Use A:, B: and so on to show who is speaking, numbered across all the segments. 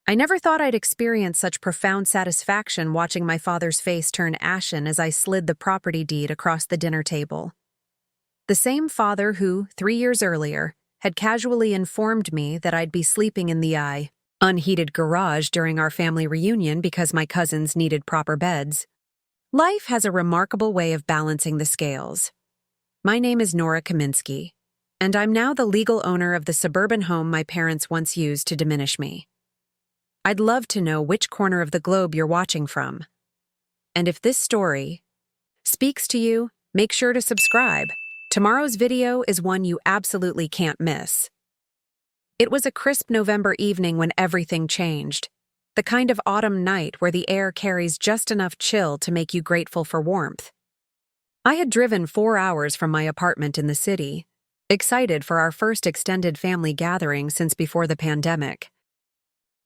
A: I never thought I'd experience such profound satisfaction watching my father's face turn ashen as I slid the property deed across the dinner table. The same father who, 3 years earlier, had casually informed me that I'd be sleeping in the unheated garage during our family reunion because my cousins needed proper beds. Life has a remarkable way of balancing the scales. My name is Nora Kaminsky, and I'm now the legal owner of the suburban home my parents once used to diminish me. I'd love to know which corner of the globe you're watching from. And if this story speaks to you, make sure to subscribe. Tomorrow's video is one you absolutely can't miss. It was a crisp November evening when everything changed. The kind of autumn night where the air carries just enough chill to make you grateful for warmth. I had driven 4 hours from my apartment in the city, excited for our first extended family gathering since before the pandemic.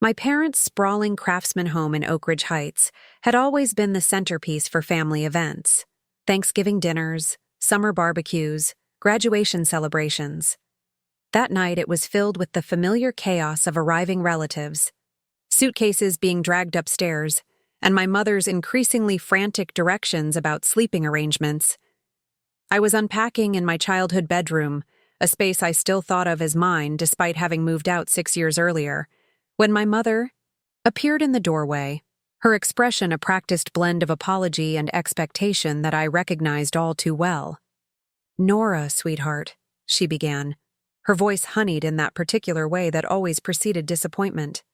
A: My parents' sprawling craftsman home in Oak Ridge Heights had always been the centerpiece for family events. Thanksgiving dinners, summer barbecues, graduation celebrations. That night it was filled with the familiar chaos of arriving relatives, suitcases being dragged upstairs, and my mother's increasingly frantic directions about sleeping arrangements. I was unpacking in my childhood bedroom, a space I still thought of as mine despite having moved out 6 years earlier, when my mother appeared in the doorway, her expression a practiced blend of apology and expectation that I recognized all too well. "Nora, sweetheart," she began, her voice honeyed in that particular way that always preceded disappointment.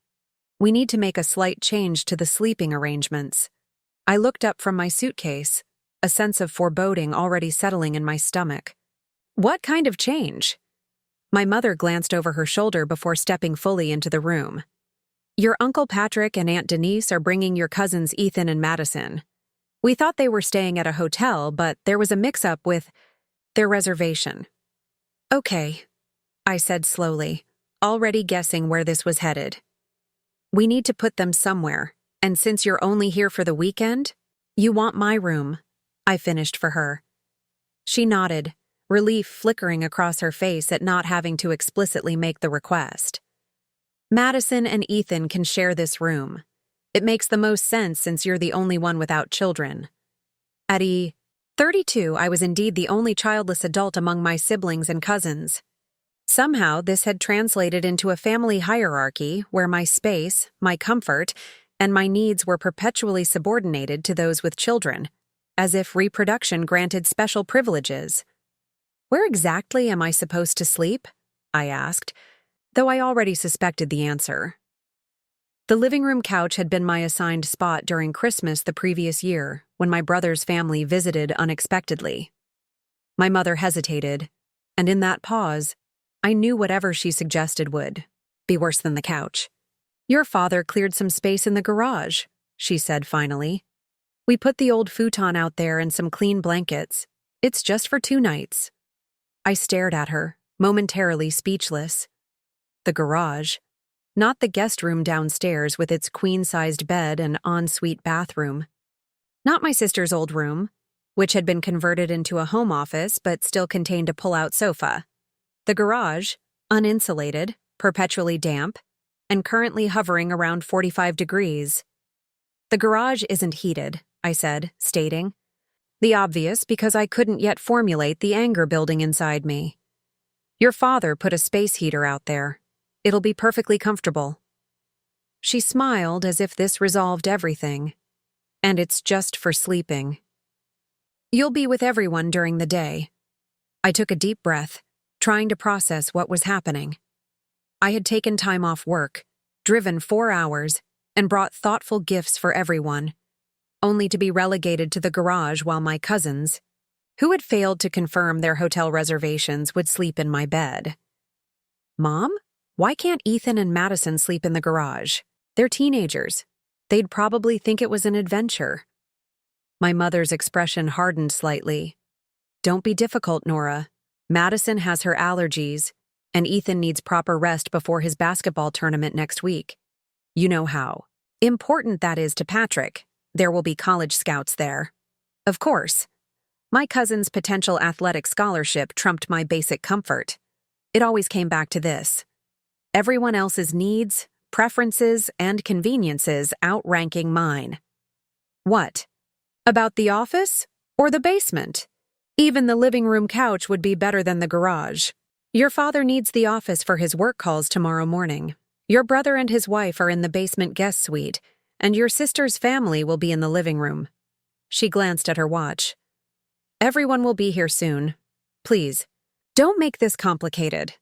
A: "We need to make a slight change to the sleeping arrangements." I looked up from my suitcase, a sense of foreboding already settling in my stomach. "What kind of change?" My mother glanced over her shoulder before stepping fully into the room. "Your Uncle Patrick and Aunt Denise are bringing your cousins Ethan and Madison. We thought they were staying at a hotel, but there was a mix-up with their reservation." "Okay," I said slowly, already guessing where this was headed. "We need to put them somewhere, and since you're only here for the weekend, you want my room," I finished for her. She nodded, relief flickering across her face at not having to explicitly make the request. "Madison and Ethan can share this room. It makes the most sense since you're the only one without children." At 32, I was indeed the only childless adult among my siblings and cousins. Somehow, this had translated into a family hierarchy where my space, my comfort, and my needs were perpetually subordinated to those with children, as if reproduction granted special privileges. "Where exactly am I supposed to sleep?" I asked, though I already suspected the answer. The living room couch had been my assigned spot during Christmas the previous year, when my brother's family visited unexpectedly. My mother hesitated, and in that pause, I knew whatever she suggested would be worse than the couch. "Your father cleared some space in the garage," she said finally. "We put the old futon out there and some clean blankets. It's just for 2 nights. I stared at her, momentarily speechless. The garage, not the guest room downstairs with its queen-sized bed and ensuite bathroom. Not my sister's old room, which had been converted into a home office but still contained a pull-out sofa. The garage, uninsulated, perpetually damp, and currently hovering around 45 degrees. "The garage isn't heated," I said, stating the obvious because I couldn't yet formulate the anger building inside me. "Your father put a space heater out there. It'll be perfectly comfortable." She smiled as if this resolved everything. "And it's just for sleeping. You'll be with everyone during the day." I took a deep breath, trying to process what was happening. I had taken time off work, driven 4 hours, and brought thoughtful gifts for everyone, only to be relegated to the garage while my cousins, who had failed to confirm their hotel reservations, would sleep in my bed. "Mom, why can't Ethan and Madison sleep in the garage? They're teenagers. They'd probably think it was an adventure." My mother's expression hardened slightly. "Don't be difficult, Nora. Madison has her allergies, and Ethan needs proper rest before his basketball tournament next week. You know how important that is to Patrick. There will be college scouts there. Of course, my cousin's potential athletic scholarship trumped my basic comfort. It always came back to this. Everyone else's needs, preferences and conveniences outranking mine. What? About the office? Or the basement? Even the living room couch would be better than the garage. Your father needs the office for his work calls tomorrow morning. Your brother and his wife are in the basement guest suite, and your sister's family will be in the living room. She glanced at her watch. Everyone will be here soon. Please, don't make this complicated.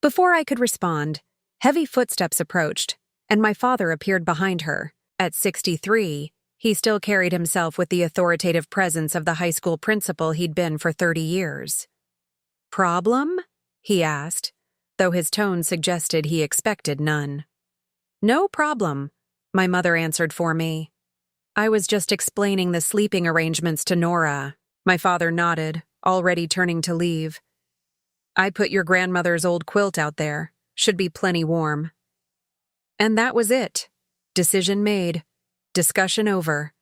A: Before I could respond, heavy footsteps approached, and my father appeared behind her. At 63, he still carried himself with the authoritative presence of the high school principal he'd been for 30 years. Problem? He asked, though his tone suggested he expected none. No problem, my mother answered for me. I was just explaining the sleeping arrangements to Nora. My father nodded, already turning to leave. I put your grandmother's old quilt out there. Should be plenty warm. And that was it. Decision made. Discussion over.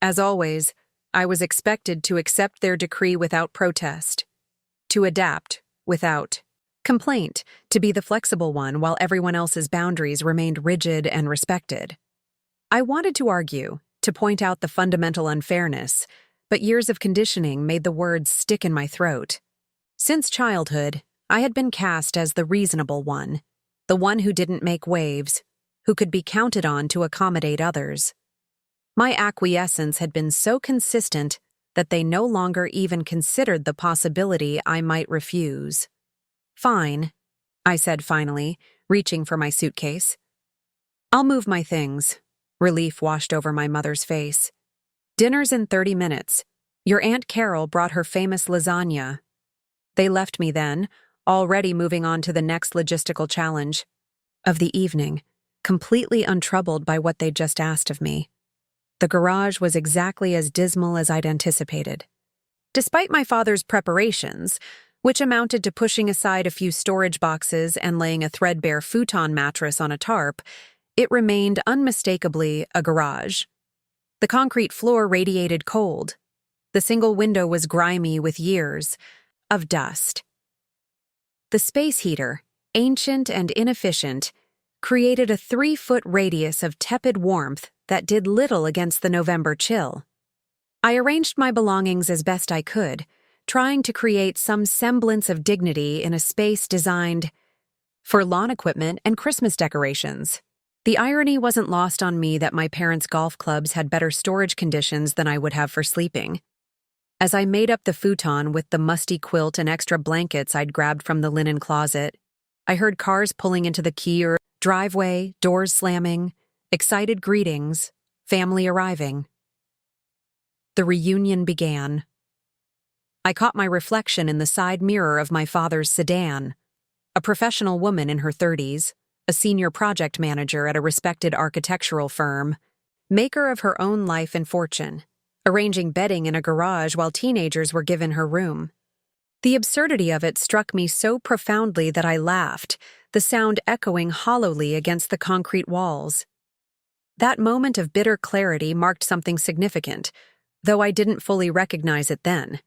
A: As always, I was expected to accept their decree without protest. To adapt without complaint, to be the flexible one while everyone else's boundaries remained rigid and respected. I wanted to argue, to point out the fundamental unfairness, but years of conditioning made the words stick in my throat. Since childhood, I had been cast as the reasonable one, the one who didn't make waves, who could be counted on to accommodate others. My acquiescence had been so consistent that they no longer even considered the possibility I might refuse. Fine, I said finally, reaching for my suitcase. I'll move my things. Relief washed over my mother's face. Dinner's in 30 minutes. Your Aunt Carol brought her famous lasagna. They left me then, already moving on to the next logistical challenge of the evening, completely untroubled by what they'd just asked of me. The garage was exactly as dismal as I'd anticipated. Despite my father's preparations, which amounted to pushing aside a few storage boxes and laying a threadbare futon mattress on a tarp, it remained unmistakably a garage. The concrete floor radiated cold. The single window was grimy with years of dust. The space heater, ancient and inefficient, created a 3-foot radius of tepid warmth that did little against the November chill. I arranged my belongings as best I could, trying to create some semblance of dignity in a space designed for lawn equipment and Christmas decorations. The irony wasn't lost on me that my parents' golf clubs had better storage conditions than I would have for sleeping. As I made up the futon with the musty quilt and extra blankets I'd grabbed from the linen closet, I heard cars pulling into the queer driveway, doors slamming, excited greetings, family arriving. The reunion began. I caught my reflection in the side mirror of my father's sedan, a professional woman in her 30s, a senior project manager at a respected architectural firm, maker of her own life and fortune, arranging bedding in a garage while teenagers were given her room. The absurdity of it struck me so profoundly that I laughed, the sound echoing hollowly against the concrete walls. That moment of bitter clarity marked something significant, though I didn't fully recognize it then.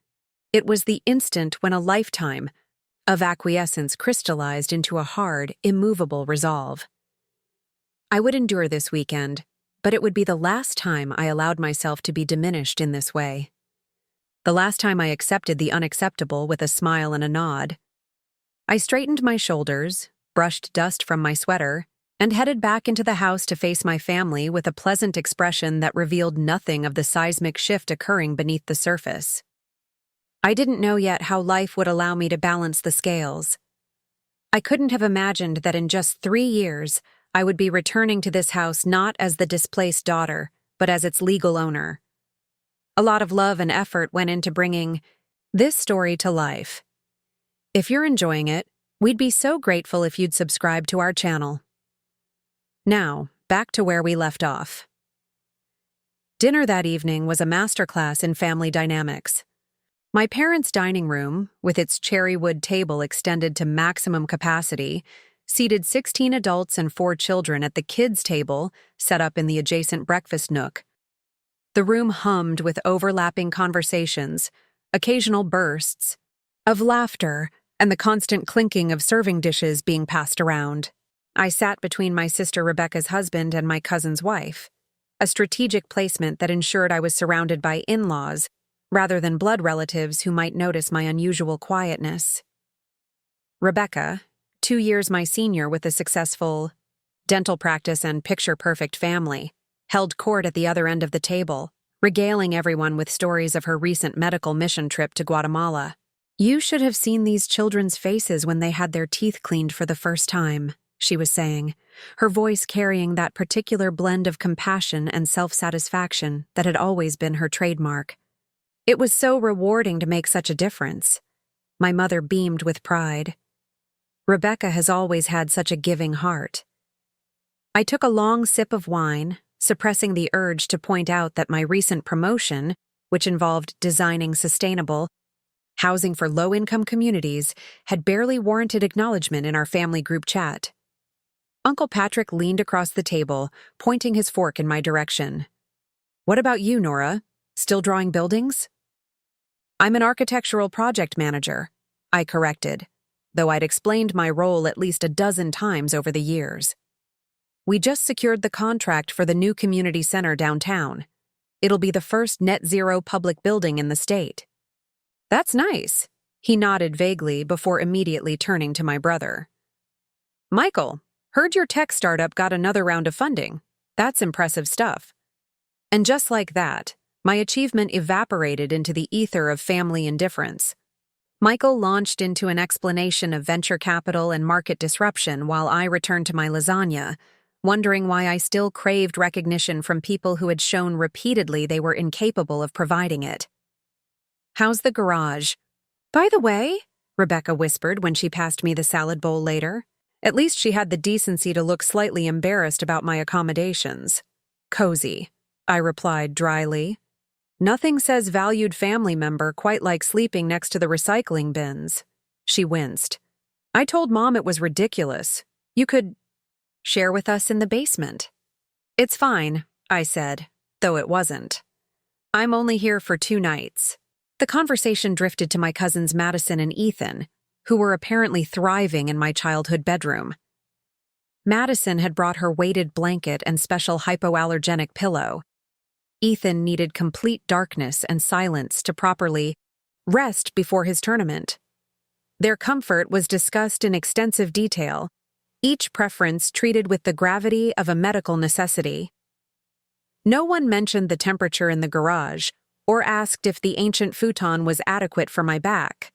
A: It was the instant when a lifetime of acquiescence crystallized into a hard, immovable resolve. I would endure this weekend, but it would be the last time I allowed myself to be diminished in this way. The last time I accepted the unacceptable with a smile and a nod. I straightened my shoulders, brushed dust from my sweater, and headed back into the house to face my family with a pleasant expression that revealed nothing of the seismic shift occurring beneath the surface. I didn't know yet how life would allow me to balance the scales. I couldn't have imagined that in just 3 years, I would be returning to this house not as the displaced daughter, but as its legal owner. A lot of love and effort went into bringing this story to life. If you're enjoying it, we'd be so grateful if you'd subscribe to our channel. Now, back to where we left off. Dinner that evening was a masterclass in family dynamics. My parents' dining room, with its cherry wood table extended to maximum capacity, seated 16 adults and 4 children at the kids' table set up in the adjacent breakfast nook. The room hummed with overlapping conversations, occasional bursts of laughter, and the constant clinking of serving dishes being passed around. I sat between my sister Rebecca's husband and my cousin's wife, a strategic placement that ensured I was surrounded by in-laws rather than blood relatives who might notice my unusual quietness. Rebecca, 2 years my senior with a successful dental practice and picture-perfect family, held court at the other end of the table, regaling everyone with stories of her recent medical mission trip to Guatemala. "You should have seen these children's faces when they had their teeth cleaned for the first time," she was saying, her voice carrying that particular blend of compassion and self-satisfaction that had always been her trademark. It was so rewarding to make such a difference. My mother beamed with pride. Rebecca has always had such a giving heart. I took a long sip of wine, suppressing the urge to point out that my recent promotion, which involved designing sustainable housing for low-income communities, had barely warranted acknowledgement in our family group chat. Uncle Patrick leaned across the table, pointing his fork in my direction. "What about you, Nora? Still drawing buildings?" "I'm an architectural project manager," I corrected, though I'd explained my role at least a dozen times over the years. "We just secured the contract for the new community center downtown. It'll be the first net-zero public building in the state." "That's nice," he nodded vaguely before immediately turning to my brother. "Michael, heard your tech startup got another round of funding. That's impressive stuff." And just like that, my achievement evaporated into the ether of family indifference. Michael launched into an explanation of venture capital and market disruption while I returned to my lasagna, wondering why I still craved recognition from people who had shown repeatedly they were incapable of providing it. "How's the garage?" "By the way," Rebecca whispered when she passed me the salad bowl later. At least she had the decency to look slightly embarrassed about my accommodations. "Cozy," I replied dryly. "Nothing says valued family member quite like sleeping next to the recycling bins." She winced. "I told Mom it was ridiculous. You could share with us in the basement." "It's fine," I said, though it wasn't. "I'm only here for 2 nights. The conversation drifted to my cousins Madison and Ethan, who were apparently thriving in my childhood bedroom. Madison had brought her weighted blanket and special hypoallergenic pillow. Ethan needed complete darkness and silence to properly rest before his tournament. Their comfort was discussed in extensive detail, each preference treated with the gravity of a medical necessity. No one mentioned the temperature in the garage, or asked if the ancient futon was adequate for my back,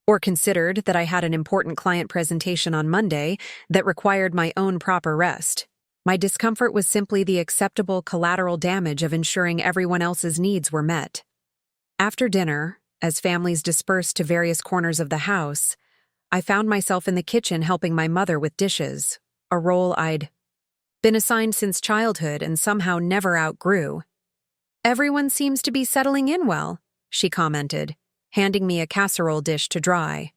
A: or considered that I had an important client presentation on Monday that required my own proper rest. My discomfort was simply the acceptable collateral damage of ensuring everyone else's needs were met. After dinner, as families dispersed to various corners of the house, I found myself in the kitchen helping my mother with dishes, a role I'd been assigned since childhood and somehow never outgrew. "Everyone seems to be settling in well," she commented, handing me a casserole dish to dry.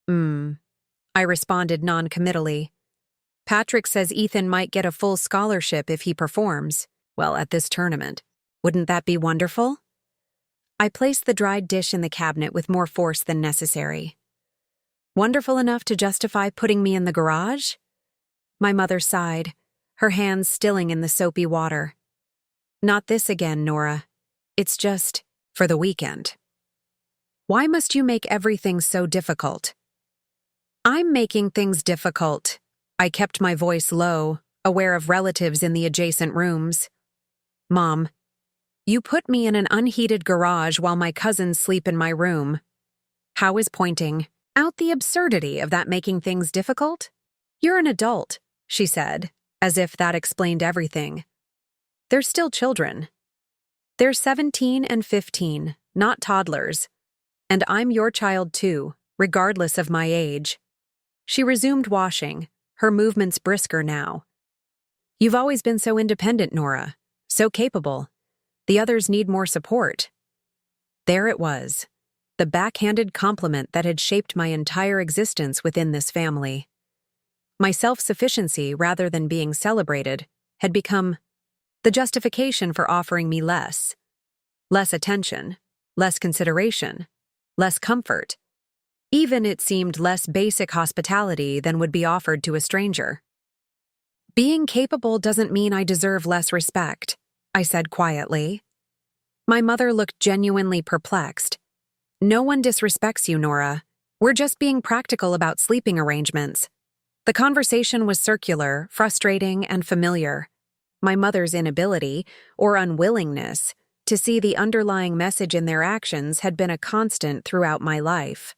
A: I responded non-committally. "Patrick says Ethan might get a full scholarship if he performs well at this tournament. Wouldn't that be wonderful?" I placed the dried dish in the cabinet with more force than necessary. "Wonderful enough to justify putting me in the garage?" My mother sighed, her hands stilling in the soapy water. "Not this again, Nora. It's just for the weekend." "Why must you make everything so difficult?" "I'm making things difficult." I kept my voice low, aware of relatives in the adjacent rooms. "Mom, you put me in an unheated garage while my cousins sleep in my room. How is pointing out the absurdity of that making things difficult?" "You're an adult," she said, as if that explained everything. "They're still children. They're 17 and 15, not toddlers. And I'm your child too, regardless of my age." She resumed washing, her movements brisker now. "You've always been so independent, Nora. So capable. The others need more support." There it was, the backhanded compliment that had shaped my entire existence within this family. My self-sufficiency, rather than being celebrated, had become the justification for offering me less. Less attention, less consideration, less comfort. Even, it seemed, less basic hospitality than would be offered to a stranger. Being capable doesn't mean I deserve less respect, I said quietly. My mother looked genuinely perplexed. No one disrespects you, Nora. We're just being practical about sleeping arrangements. The conversation was circular, frustrating, and familiar. My mother's inability, or unwillingness, to see the underlying message in their actions had been a constant throughout my life.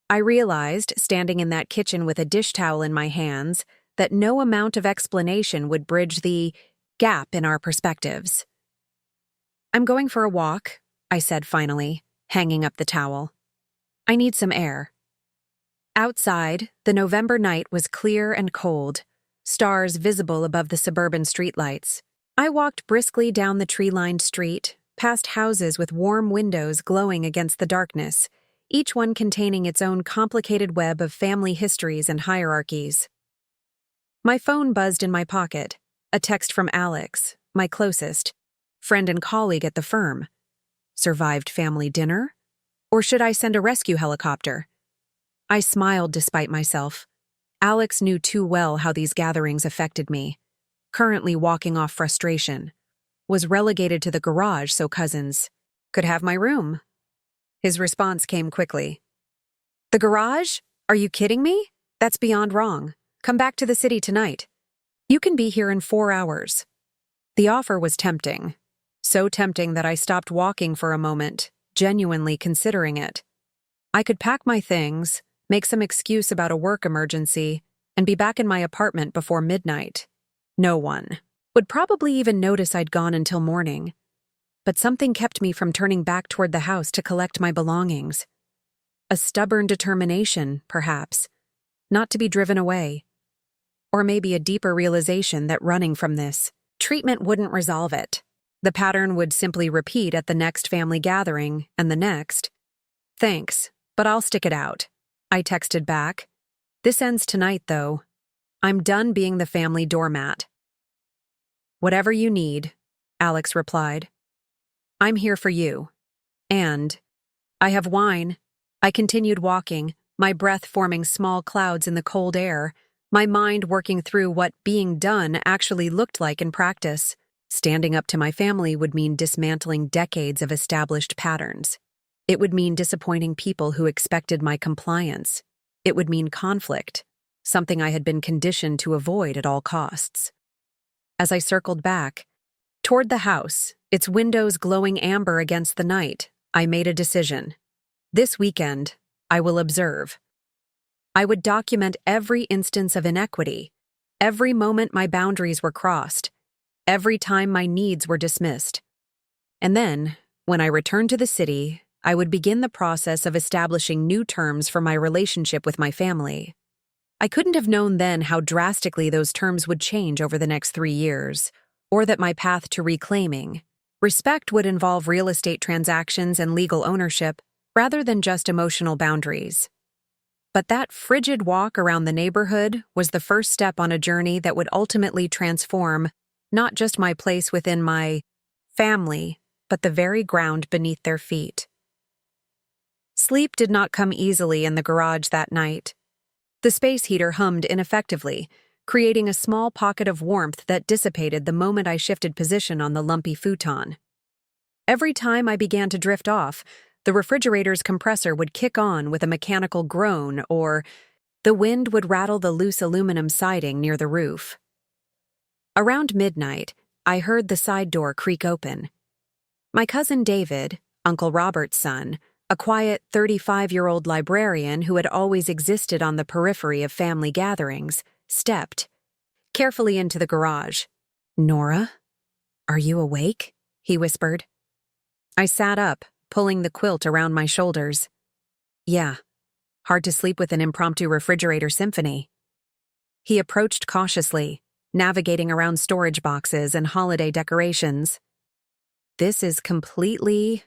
A: I realized, standing in that kitchen with a dish towel in my hands, that no amount of explanation would bridge the gap in our perspectives. I'm going for a walk, I said finally, hanging up the towel. I need some air. Outside, the November night was clear and cold, stars visible above the suburban streetlights. I walked briskly down the tree-lined street, past houses with warm windows glowing against the darkness, each one containing its own complicated web of family histories and hierarchies. My phone buzzed in my pocket, a text from Alex, my closest, friend and colleague at the firm. Survived family dinner? Or should I send a rescue helicopter? I smiled despite myself. Alex knew too well how these gatherings affected me. Currently walking off frustration. Was relegated to the garage so cousins could have my room. His response came quickly. The garage? Are you kidding me? That's beyond wrong. Come back to the city tonight. You can be here in 4 hours. The offer was tempting. So tempting that I stopped walking for a moment, genuinely considering it. I could pack my things, make some excuse about a work emergency, and be back in my apartment before midnight. No one would probably even notice I'd gone until morning. But something kept me from turning back toward the house to collect my belongings. A stubborn determination, perhaps, not to be driven away. Or maybe a deeper realization that running from this treatment wouldn't resolve it. The pattern would simply repeat at the next family gathering and the next. Thanks, but I'll stick it out. I texted back. This ends tonight, though. I'm done being the family doormat. Whatever you need, Alex replied. I'm here for you. And I have wine. I continued walking, my breath forming small clouds in the cold air, my mind working through what being done actually looked like in practice. Standing up to my family would mean dismantling decades of established patterns. It would mean disappointing people who expected my compliance. It would mean conflict, something I had been conditioned to avoid at all costs. As I circled back, toward the house, its windows glowing amber against the night, I made a decision. This weekend, I will observe. I would document every instance of inequity, every moment my boundaries were crossed, every time my needs were dismissed. And then, when I returned to the city, I would begin the process of establishing new terms for my relationship with my family. I couldn't have known then how drastically those terms would change over the next 3 years, or that my path to reclaiming respect would involve real estate transactions and legal ownership rather than just emotional boundaries. But that frigid walk around the neighborhood was the first step on a journey that would ultimately transform not just my place within my family, but the very ground beneath their feet. Sleep did not come easily in the garage that night. The space heater hummed ineffectively, creating a small pocket of warmth that dissipated the moment I shifted position on the lumpy futon. Every time I began to drift off, the refrigerator's compressor would kick on with a mechanical groan, or the wind would rattle the loose aluminum siding near the roof. Around midnight, I heard the side door creak open. My cousin David, Uncle Robert's son, a quiet 35-year-old librarian who had always existed on the periphery of family gatherings, stepped carefully into the garage. "Nora, are you awake?" he whispered. I sat up, pulling the quilt around my shoulders. Yeah, hard to sleep with an impromptu refrigerator symphony. He approached cautiously, navigating around storage boxes and holiday decorations. This is completely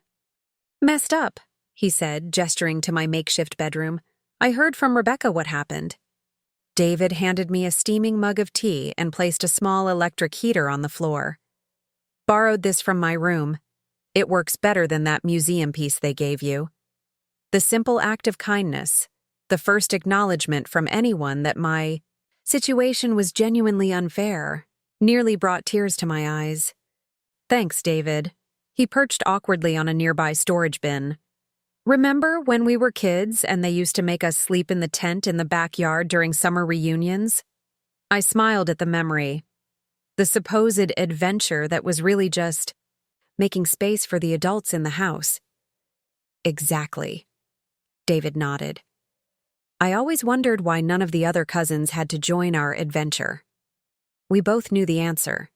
A: messed up, he said, gesturing to my makeshift bedroom. I heard from Rebecca what happened. David handed me a steaming mug of tea and placed a small electric heater on the floor. Borrowed this from my room. It works better than that museum piece they gave you. The simple act of kindness, the first acknowledgement from anyone that my situation was genuinely unfair, nearly brought tears to my eyes. Thanks, David. He perched awkwardly on a nearby storage bin. Remember when we were kids and they used to make us sleep in the tent in the backyard during summer reunions? I smiled at the memory. The supposed adventure that was really just making space for the adults in the house. Exactly. David nodded. I always wondered why none of the other cousins had to join our adventure. We both knew the answer.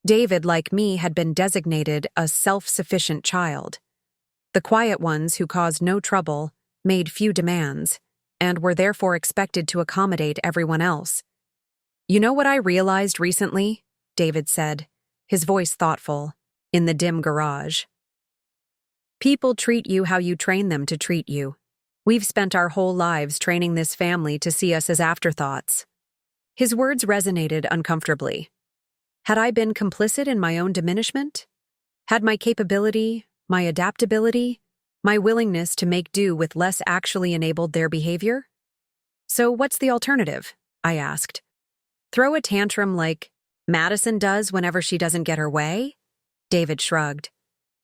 A: David, like me, had been designated a self-sufficient child. The quiet ones who caused no trouble, made few demands, and were therefore expected to accommodate everyone else. You know what I realized recently? David said, his voice thoughtful, in the dim garage. People treat you how you train them to treat you. We've spent our whole lives training this family to see us as afterthoughts. His words resonated uncomfortably. Had I been complicit in my own diminishment? Had my capability, my adaptability, my willingness to make do with less actually enabled their behavior? So what's the alternative? I asked. Throw a tantrum like Madison does whenever she doesn't get her way? David shrugged.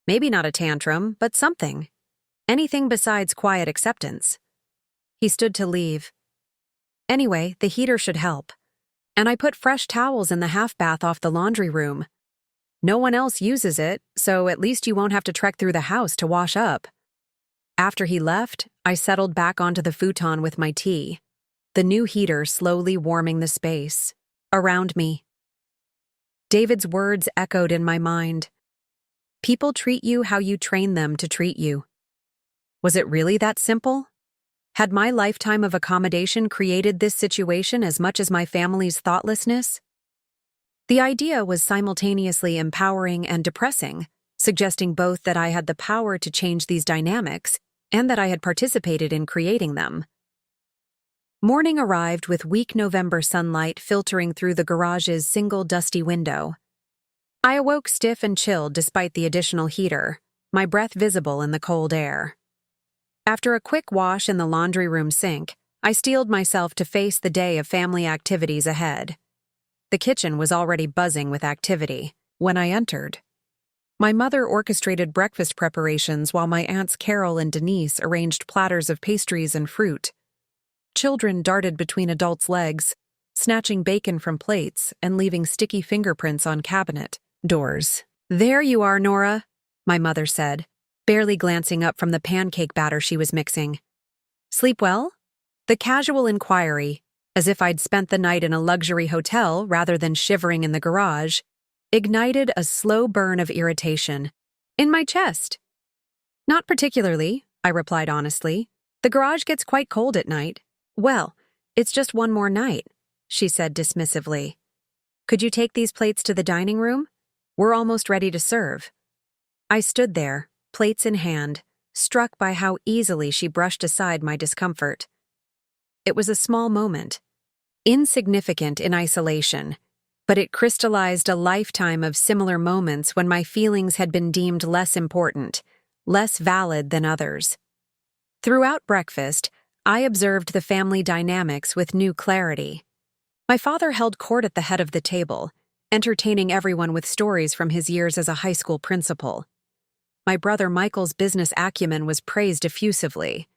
A: Maybe not a tantrum, but something. Anything besides quiet acceptance. He stood to leave. Anyway, the heater should help. And I put fresh towels in the half bath off the laundry room. No one else uses it, so at least you won't have to trek through the house to wash up. After he left, I settled back onto the futon with my tea, the new heater slowly warming the space around me. David's words echoed in my mind. People treat you how you train them to treat you. Was it really that simple? Had my lifetime of accommodation created this situation as much as my family's thoughtlessness? The idea was simultaneously empowering and depressing, suggesting both that I had the power to change these dynamics and that I had participated in creating them. Morning arrived with weak November sunlight filtering through the garage's single dusty window. I awoke stiff and chilled despite the additional heater, my breath visible in the cold air. After a quick wash in the laundry room sink, I steeled myself to face the day of family activities ahead. The kitchen was already buzzing with activity when I entered. My mother orchestrated breakfast preparations while my aunts Carol and Denise arranged platters of pastries and fruit. Children darted between adults' legs, snatching bacon from plates and leaving sticky fingerprints on cabinet doors. There you are, Nora, my mother said, barely glancing up from the pancake batter she was mixing. Sleep well? The casual inquiry, as if I'd spent the night in a luxury hotel rather than shivering in the garage, ignited a slow burn of irritation in my chest. Not particularly, I replied honestly. The garage gets quite cold at night. Well, it's just one more night, she said dismissively. Could you take these plates to the dining room? We're almost ready to serve. I stood there, plates in hand, struck by how easily she brushed aside my discomfort. It was a small moment, insignificant in isolation, but it crystallized a lifetime of similar moments when my feelings had been deemed less important, less valid than others. Throughout breakfast, I observed the family dynamics with new clarity. My father held court at the head of the table, entertaining everyone with stories from his years as a high school principal. My brother Michael's business acumen was praised effusively.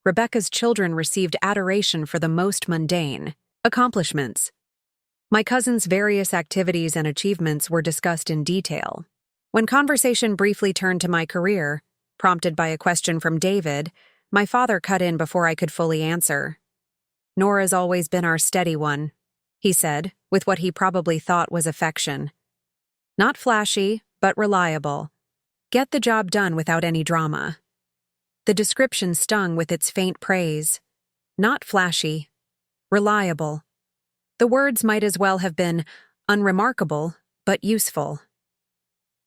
A: Rebecca's children received adoration for the most mundane accomplishments. My cousin's various activities and achievements were discussed in detail. When conversation briefly turned to my career, prompted by a question from David, my father cut in before I could fully answer. Nora's always been our steady one, he said, with what he probably thought was affection. Not flashy, but reliable. Get the job done without any drama. The description stung with its faint praise. Not flashy. Reliable. The words might as well have been unremarkable, but useful.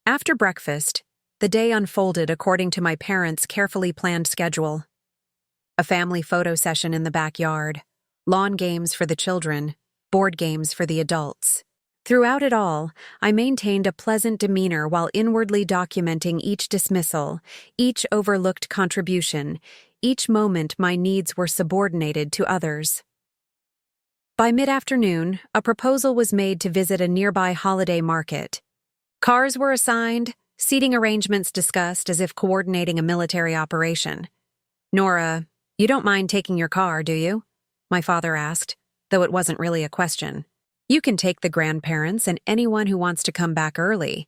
A: After breakfast, the day unfolded according to my parents' carefully planned schedule. A family photo session in the backyard, lawn games for the children, board games for the adults. Throughout it all, I maintained a pleasant demeanor while inwardly documenting each dismissal, each overlooked contribution, each moment my needs were subordinated to others. By mid-afternoon, a proposal was made to visit a nearby holiday market. Cars were assigned, seating arrangements discussed as if coordinating a military operation. "Nora, you don't mind taking your car, do you?" my father asked, though it wasn't really a question. "You can take the grandparents and anyone who wants to come back early."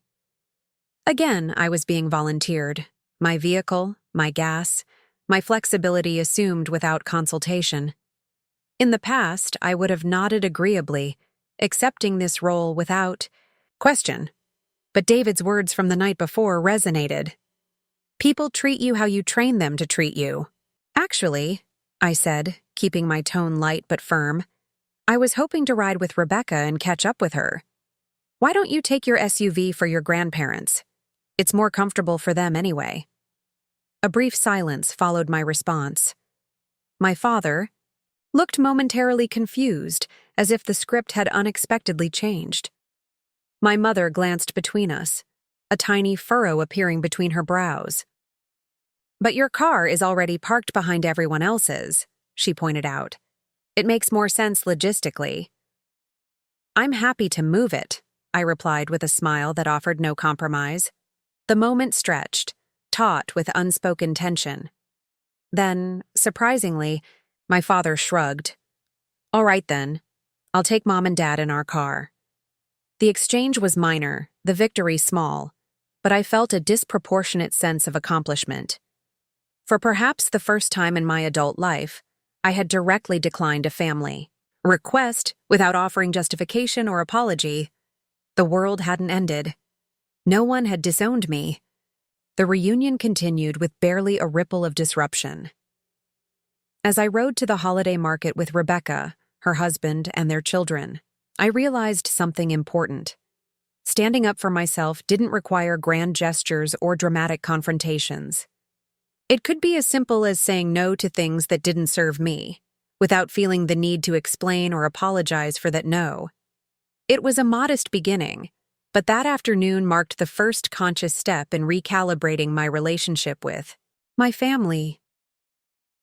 A: Again, I was being volunteered. My vehicle, my gas, my flexibility assumed without consultation. In the past, I would have nodded agreeably, accepting this role without question. But David's words from the night before resonated. "People treat you how you train them to treat you." "Actually," I said, keeping my tone light but firm, "I was hoping to ride with Rebecca and catch up with her. Why don't you take your SUV for your grandparents? It's more comfortable for them anyway." A brief silence followed my response. My father looked momentarily confused, as if the script had unexpectedly changed. My mother glanced between us, a tiny furrow appearing between her brows. "But your car is already parked behind everyone else's," she pointed out. "It makes more sense logistically." "I'm happy to move it," I replied with a smile that offered no compromise. The moment stretched, taut with unspoken tension. Then, surprisingly, my father shrugged. "All right then, I'll take Mom and Dad in our car." The exchange was minor, the victory small, but I felt a disproportionate sense of accomplishment. For perhaps the first time in my adult life, I had directly declined a family request without offering justification or apology. The world hadn't ended. No one had disowned me. The reunion continued with barely a ripple of disruption. As I rode to the holiday market with Rebecca, her husband, and their children, I realized something important. Standing up for myself didn't require grand gestures or dramatic confrontations. It could be as simple as saying no to things that didn't serve me, without feeling the need to explain or apologize for that no. It was a modest beginning, but that afternoon marked the first conscious step in recalibrating my relationship with my family.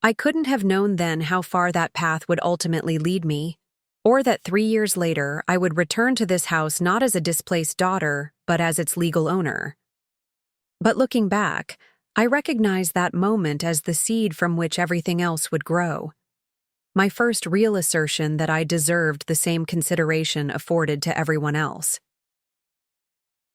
A: I couldn't have known then how far that path would ultimately lead me, or that 3 years later I would return to this house not as a displaced daughter, but as its legal owner. But looking back, I recognize that moment as the seed from which everything else would grow. My first real assertion that I deserved the same consideration afforded to everyone else.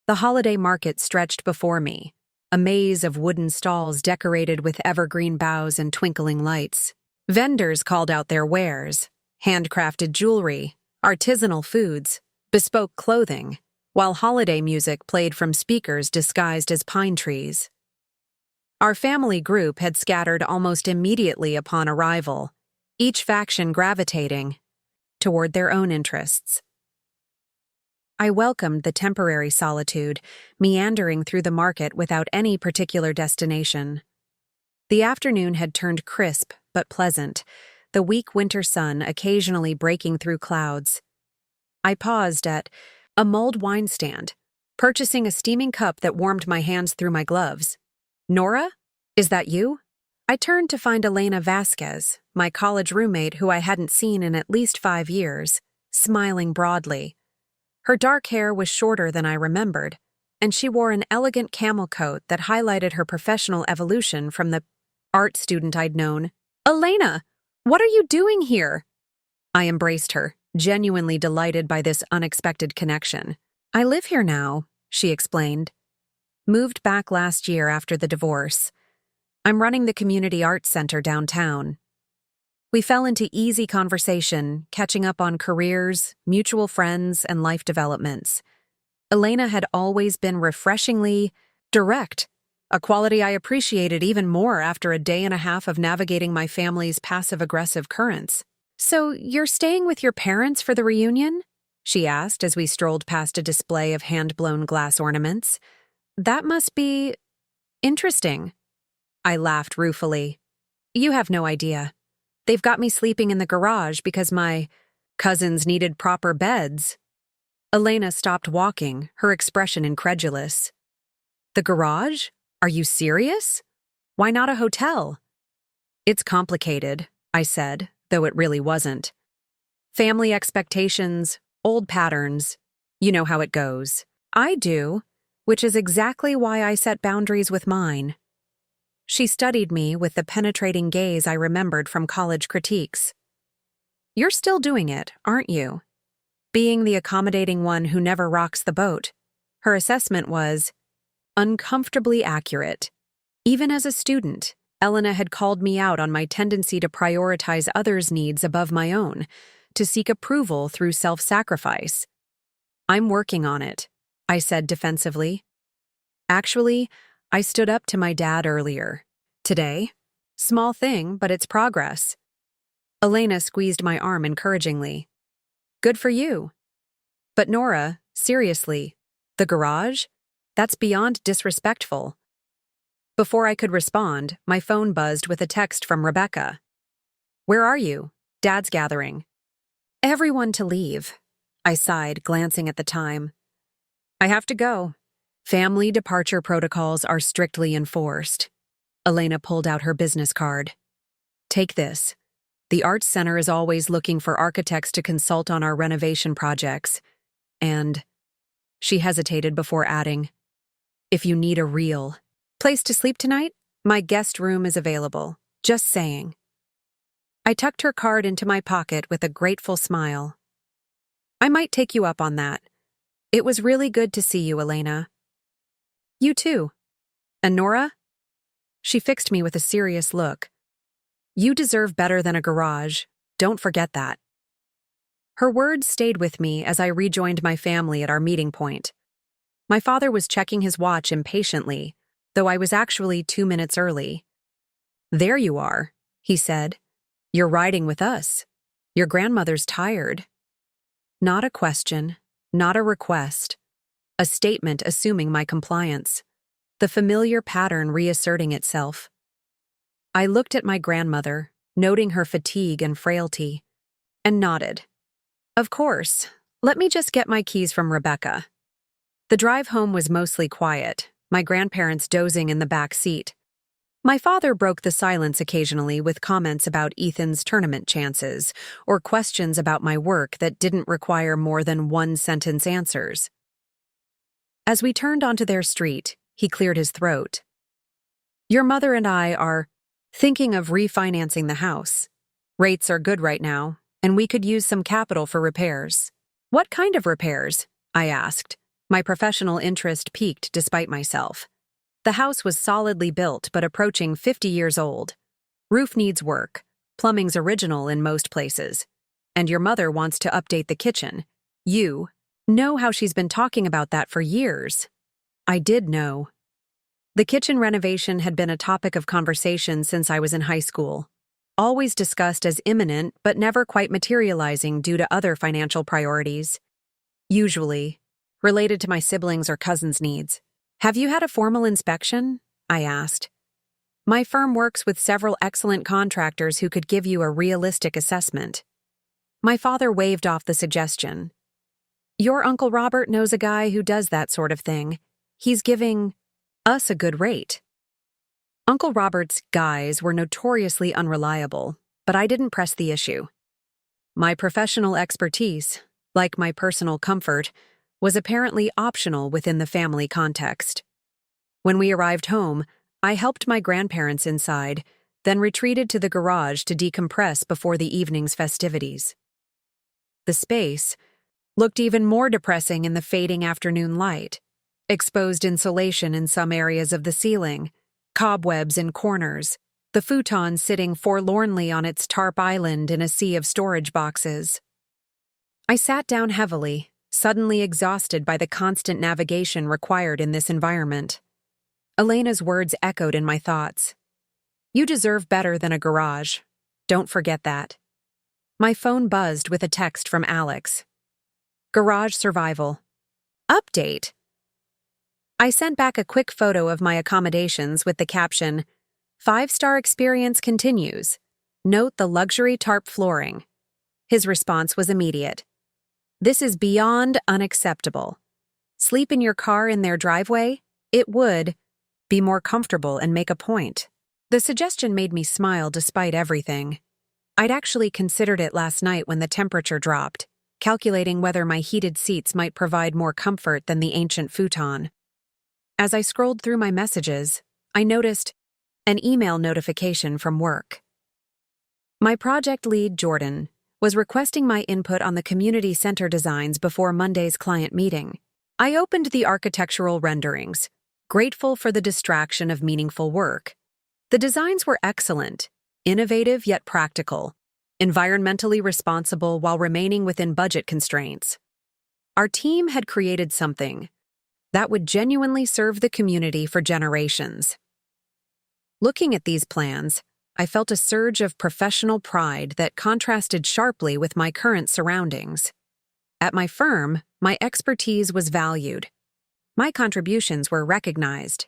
A: The holiday market stretched before me, a maze of wooden stalls decorated with evergreen boughs and twinkling lights. Vendors called out their wares, handcrafted jewelry, artisanal foods, bespoke clothing, while holiday music played from speakers disguised as pine trees. Our family group had scattered almost immediately upon arrival, each faction gravitating toward their own interests. I welcomed the temporary solitude, meandering through the market without any particular destination. The afternoon had turned crisp but pleasant, the weak winter sun occasionally breaking through clouds. I paused at a mulled wine stand, purchasing a steaming cup that warmed my hands through my gloves. "Nora? Is that you?" I turned to find Elena Vasquez, my college roommate who I hadn't seen in at least 5 years, smiling broadly. Her dark hair was shorter than I remembered, and she wore an elegant camel coat that highlighted her professional evolution from the art student I'd known. "Elena, what are you doing here?" I embraced her, genuinely delighted by this unexpected connection. "I live here now," she explained. "Moved back last year after the divorce. I'm running the community arts center downtown." We fell into easy conversation, catching up on careers, mutual friends, and life developments. Elena had always been refreshingly direct, a quality I appreciated even more after a day and a half of navigating my family's passive-aggressive currents. "So you're staying with your parents for the reunion?" she asked as we strolled past a display of hand-blown glass ornaments. "That must be interesting." I laughed ruefully. "You have no idea. They've got me sleeping in the garage because my cousins needed proper beds." Elena stopped walking, her expression incredulous. "The garage? Are you serious? Why not a hotel?" "It's complicated," I said, though it really wasn't. Family expectations, old patterns. You know how it goes. I do, which is exactly why I set boundaries with mine. She studied me with the penetrating gaze I remembered from college critiques. You're still doing it, aren't you? Being the accommodating one who never rocks the boat. Her assessment was uncomfortably accurate. Even as a student, Elena had called me out on my tendency to prioritize others' needs above my own, to seek approval through self-sacrifice. I'm working on it, I said defensively. Actually, I stood up to my dad earlier. Today? Small thing, but it's progress. Elena squeezed my arm encouragingly. Good for you. But Nora, seriously, the garage? That's beyond disrespectful. Before I could respond, my phone buzzed with a text from Rebecca. Where are you? Dad's gathering. Everyone to leave. I sighed, glancing at the time. I have to go. Family departure protocols are strictly enforced. Elena pulled out her business card. Take this. The Arts Center is always looking for architects to consult on our renovation projects. And she hesitated before adding, if you need a real place to sleep tonight, my guest room is available. Just saying. I tucked her card into my pocket with a grateful smile. I might take you up on that. It was really good to see you, Elena. You too. And Nora? She fixed me with a serious look. You deserve better than a garage. Don't forget that. Her words stayed with me as I rejoined my family at our meeting point. My father was checking his watch impatiently, though I was actually 2 minutes early. There you are, he said. You're riding with us. Your grandmother's tired. Not a question, not a request. A statement assuming my compliance. The familiar pattern reasserting itself. I looked at my grandmother, noting her fatigue and frailty, and nodded. Of course. Let me just get my keys from Rebecca. The drive home was mostly quiet, my grandparents dozing in the back seat. My father broke the silence occasionally with comments about Ethan's tournament chances or questions about my work that didn't require more than one-sentence answers. As we turned onto their street, he cleared his throat. Your mother and I are thinking of refinancing the house. Rates are good right now, and we could use some capital for repairs. What kind of repairs? I asked. My professional interest piqued despite myself. The house was solidly built but approaching 50 years old. Roof needs work, plumbing's original in most places, and your mother wants to update the kitchen. You know how she's been talking about that for years. I did know. The kitchen renovation had been a topic of conversation since I was in high school, always discussed as imminent but never quite materializing due to other financial priorities. Usually related to my siblings or cousins' needs. Have you had a formal inspection? I asked. My firm works with several excellent contractors who could give you a realistic assessment. My father waved off the suggestion. Your Uncle Robert knows a guy who does that sort of thing. He's giving us a good rate. Uncle Robert's guys were notoriously unreliable, but I didn't press the issue. My professional expertise, like my personal comfort, was apparently optional within the family context. When we arrived home, I helped my grandparents inside, then retreated to the garage to decompress before the evening's festivities. The space looked even more depressing in the fading afternoon light. Exposed insulation in some areas of the ceiling, cobwebs in corners, the futon sitting forlornly on its tarp island in a sea of storage boxes. I sat down heavily, suddenly exhausted by the constant navigation required in this environment. Elena's words echoed in my thoughts. You deserve better than a garage. Don't forget that. My phone buzzed with a text from Alex. Garage survival. Update. I sent back a quick photo of my accommodations with the caption, 5-star experience continues. Note the luxury tarp flooring. His response was immediate. This is beyond unacceptable. Sleep in your car in their driveway? It would be more comfortable and make a point. The suggestion made me smile despite everything. I'd actually considered it last night when the temperature dropped, calculating whether my heated seats might provide more comfort than the ancient futon. As I scrolled through my messages, I noticed an email notification from work. My project lead, Jordan, was requesting my input on the community center designs before Monday's client meeting. I opened the architectural renderings, grateful for the distraction of meaningful work. The designs were excellent, innovative yet practical, environmentally responsible while remaining within budget constraints. Our team had created something that would genuinely serve the community for generations. Looking at these plans, I felt a surge of professional pride that contrasted sharply with my current surroundings. At my firm, my expertise was valued. My contributions were recognized.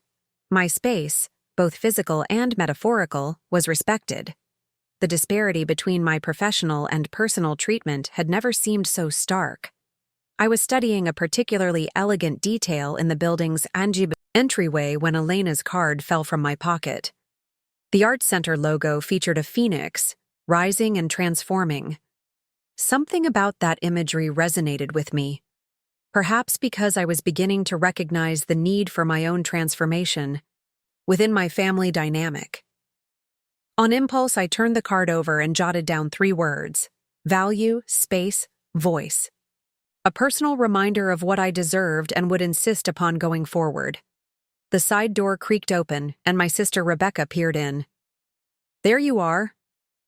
A: My space, both physical and metaphorical, was respected. The disparity between my professional and personal treatment had never seemed so stark. I was studying a particularly elegant detail in the building's entryway when Elena's card fell from my pocket. The Art Center logo featured a phoenix, rising and transforming. Something about that imagery resonated with me, perhaps because I was beginning to recognize the need for my own transformation within my family dynamic. On impulse, I turned the card over and jotted down 3 words: value, space, voice. A personal reminder of what I deserved and would insist upon going forward. The side door creaked open, and my sister Rebecca peered in. "There you are.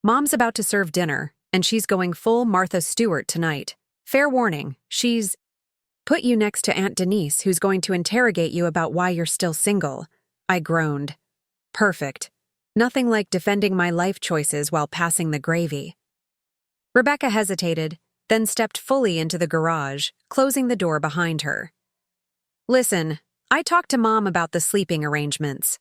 A: Mom's about to serve dinner, and she's going full Martha Stewart tonight. Fair warning, she's put you next to Aunt Denise, who's going to interrogate you about why you're still single." I groaned. Perfect. Nothing like defending my life choices while passing the gravy. Rebecca hesitated, then stepped fully into the garage, closing the door behind her. "Listen, I talked to Mom about the sleeping arrangements.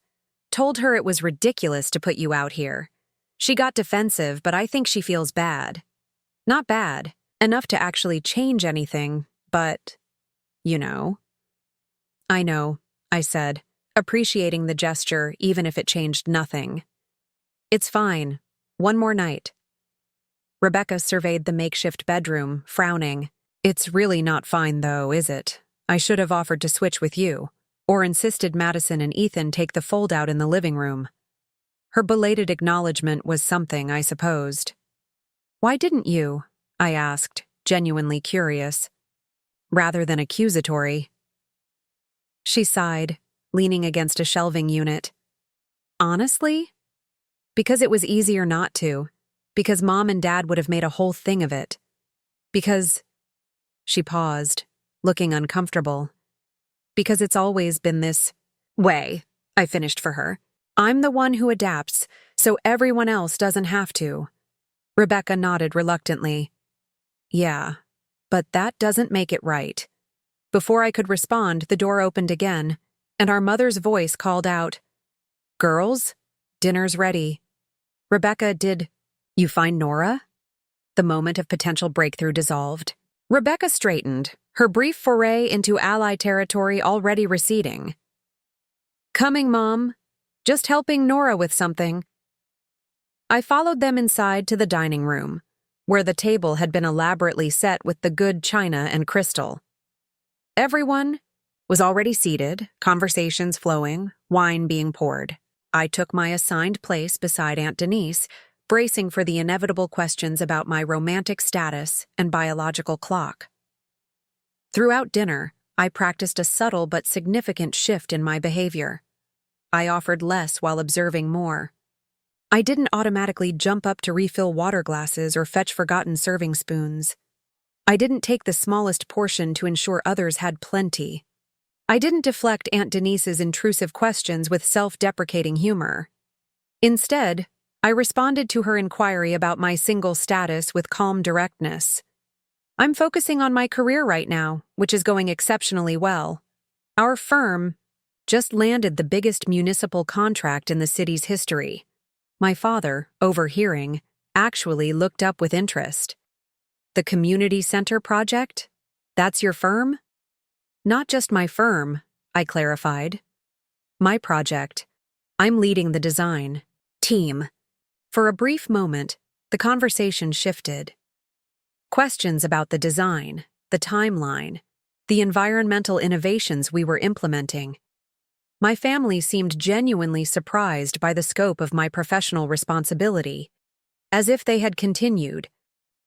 A: Told her it was ridiculous to put you out here. She got defensive, but I think she feels bad. Not bad, enough to actually change anything, but, you know." "I know," I said, appreciating the gesture even if it changed nothing. "It's fine. One more night." Rebecca surveyed the makeshift bedroom, frowning. "It's really not fine though, is it? I should have offered to switch with you, or insisted Madison and Ethan take the fold-out in the living room." Her belated acknowledgement was something, I supposed. "Why didn't you?" I asked, genuinely curious, rather than accusatory. She sighed, leaning against a shelving unit. "Honestly? Because it was easier not to. Because Mom and Dad would have made a whole thing of it. Because—" She paused, looking uncomfortable. "Because it's always been this way," I finished for her. "I'm the one who adapts, so everyone else doesn't have to." Rebecca nodded reluctantly. "Yeah, but that doesn't make it right." Before I could respond, the door opened again, and our mother's voice called out, "Girls, dinner's ready." "Rebecca, did you find Nora?" The moment of potential breakthrough dissolved. Rebecca straightened, her brief foray into ally territory already receding. "Coming, Mom. Just helping Nora with something." I followed them inside to the dining room, where the table had been elaborately set with the good china and crystal. Everyone was already seated, conversations flowing, wine being poured. I took my assigned place beside Aunt Denise, bracing for the inevitable questions about my romantic status and biological clock. Throughout dinner, I practiced a subtle but significant shift in my behavior. I offered less while observing more. I didn't automatically jump up to refill water glasses or fetch forgotten serving spoons. I didn't take the smallest portion to ensure others had plenty. I didn't deflect Aunt Denise's intrusive questions with self-deprecating humor. Instead, I responded to her inquiry about my single status with calm directness. "I'm focusing on my career right now, which is going exceptionally well. Our firm just landed the biggest municipal contract in the city's history." My father, overhearing, actually looked up with interest. "The community center project? That's your firm?" "Not just my firm," I clarified. "My project. I'm leading the design team." For a brief moment, The conversation shifted. Questions about the design, the timeline, the environmental innovations we were implementing. My family seemed genuinely surprised by the scope of my professional responsibility, as if they had continued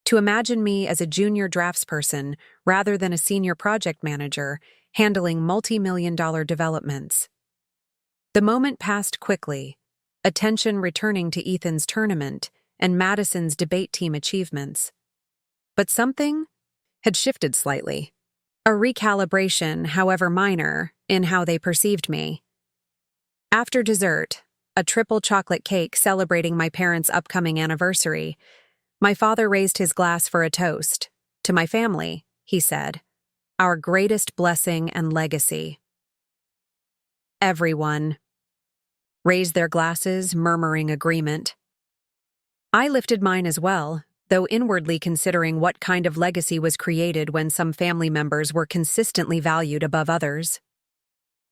A: to imagine me as a junior draftsperson rather than a senior project manager handling multi-million-dollar developments. The moment passed quickly, attention returning to Ethan's tournament and Madison's debate team achievements. But something had shifted slightly. A recalibration, however minor, in how they perceived me. After dessert, a triple chocolate cake celebrating my parents' upcoming anniversary, my father raised his glass for a toast. To my family, he said, our greatest blessing and legacy. Everyone raised their glasses, murmuring agreement. I lifted mine as well, though inwardly considering what kind of legacy was created when some family members were consistently valued above others.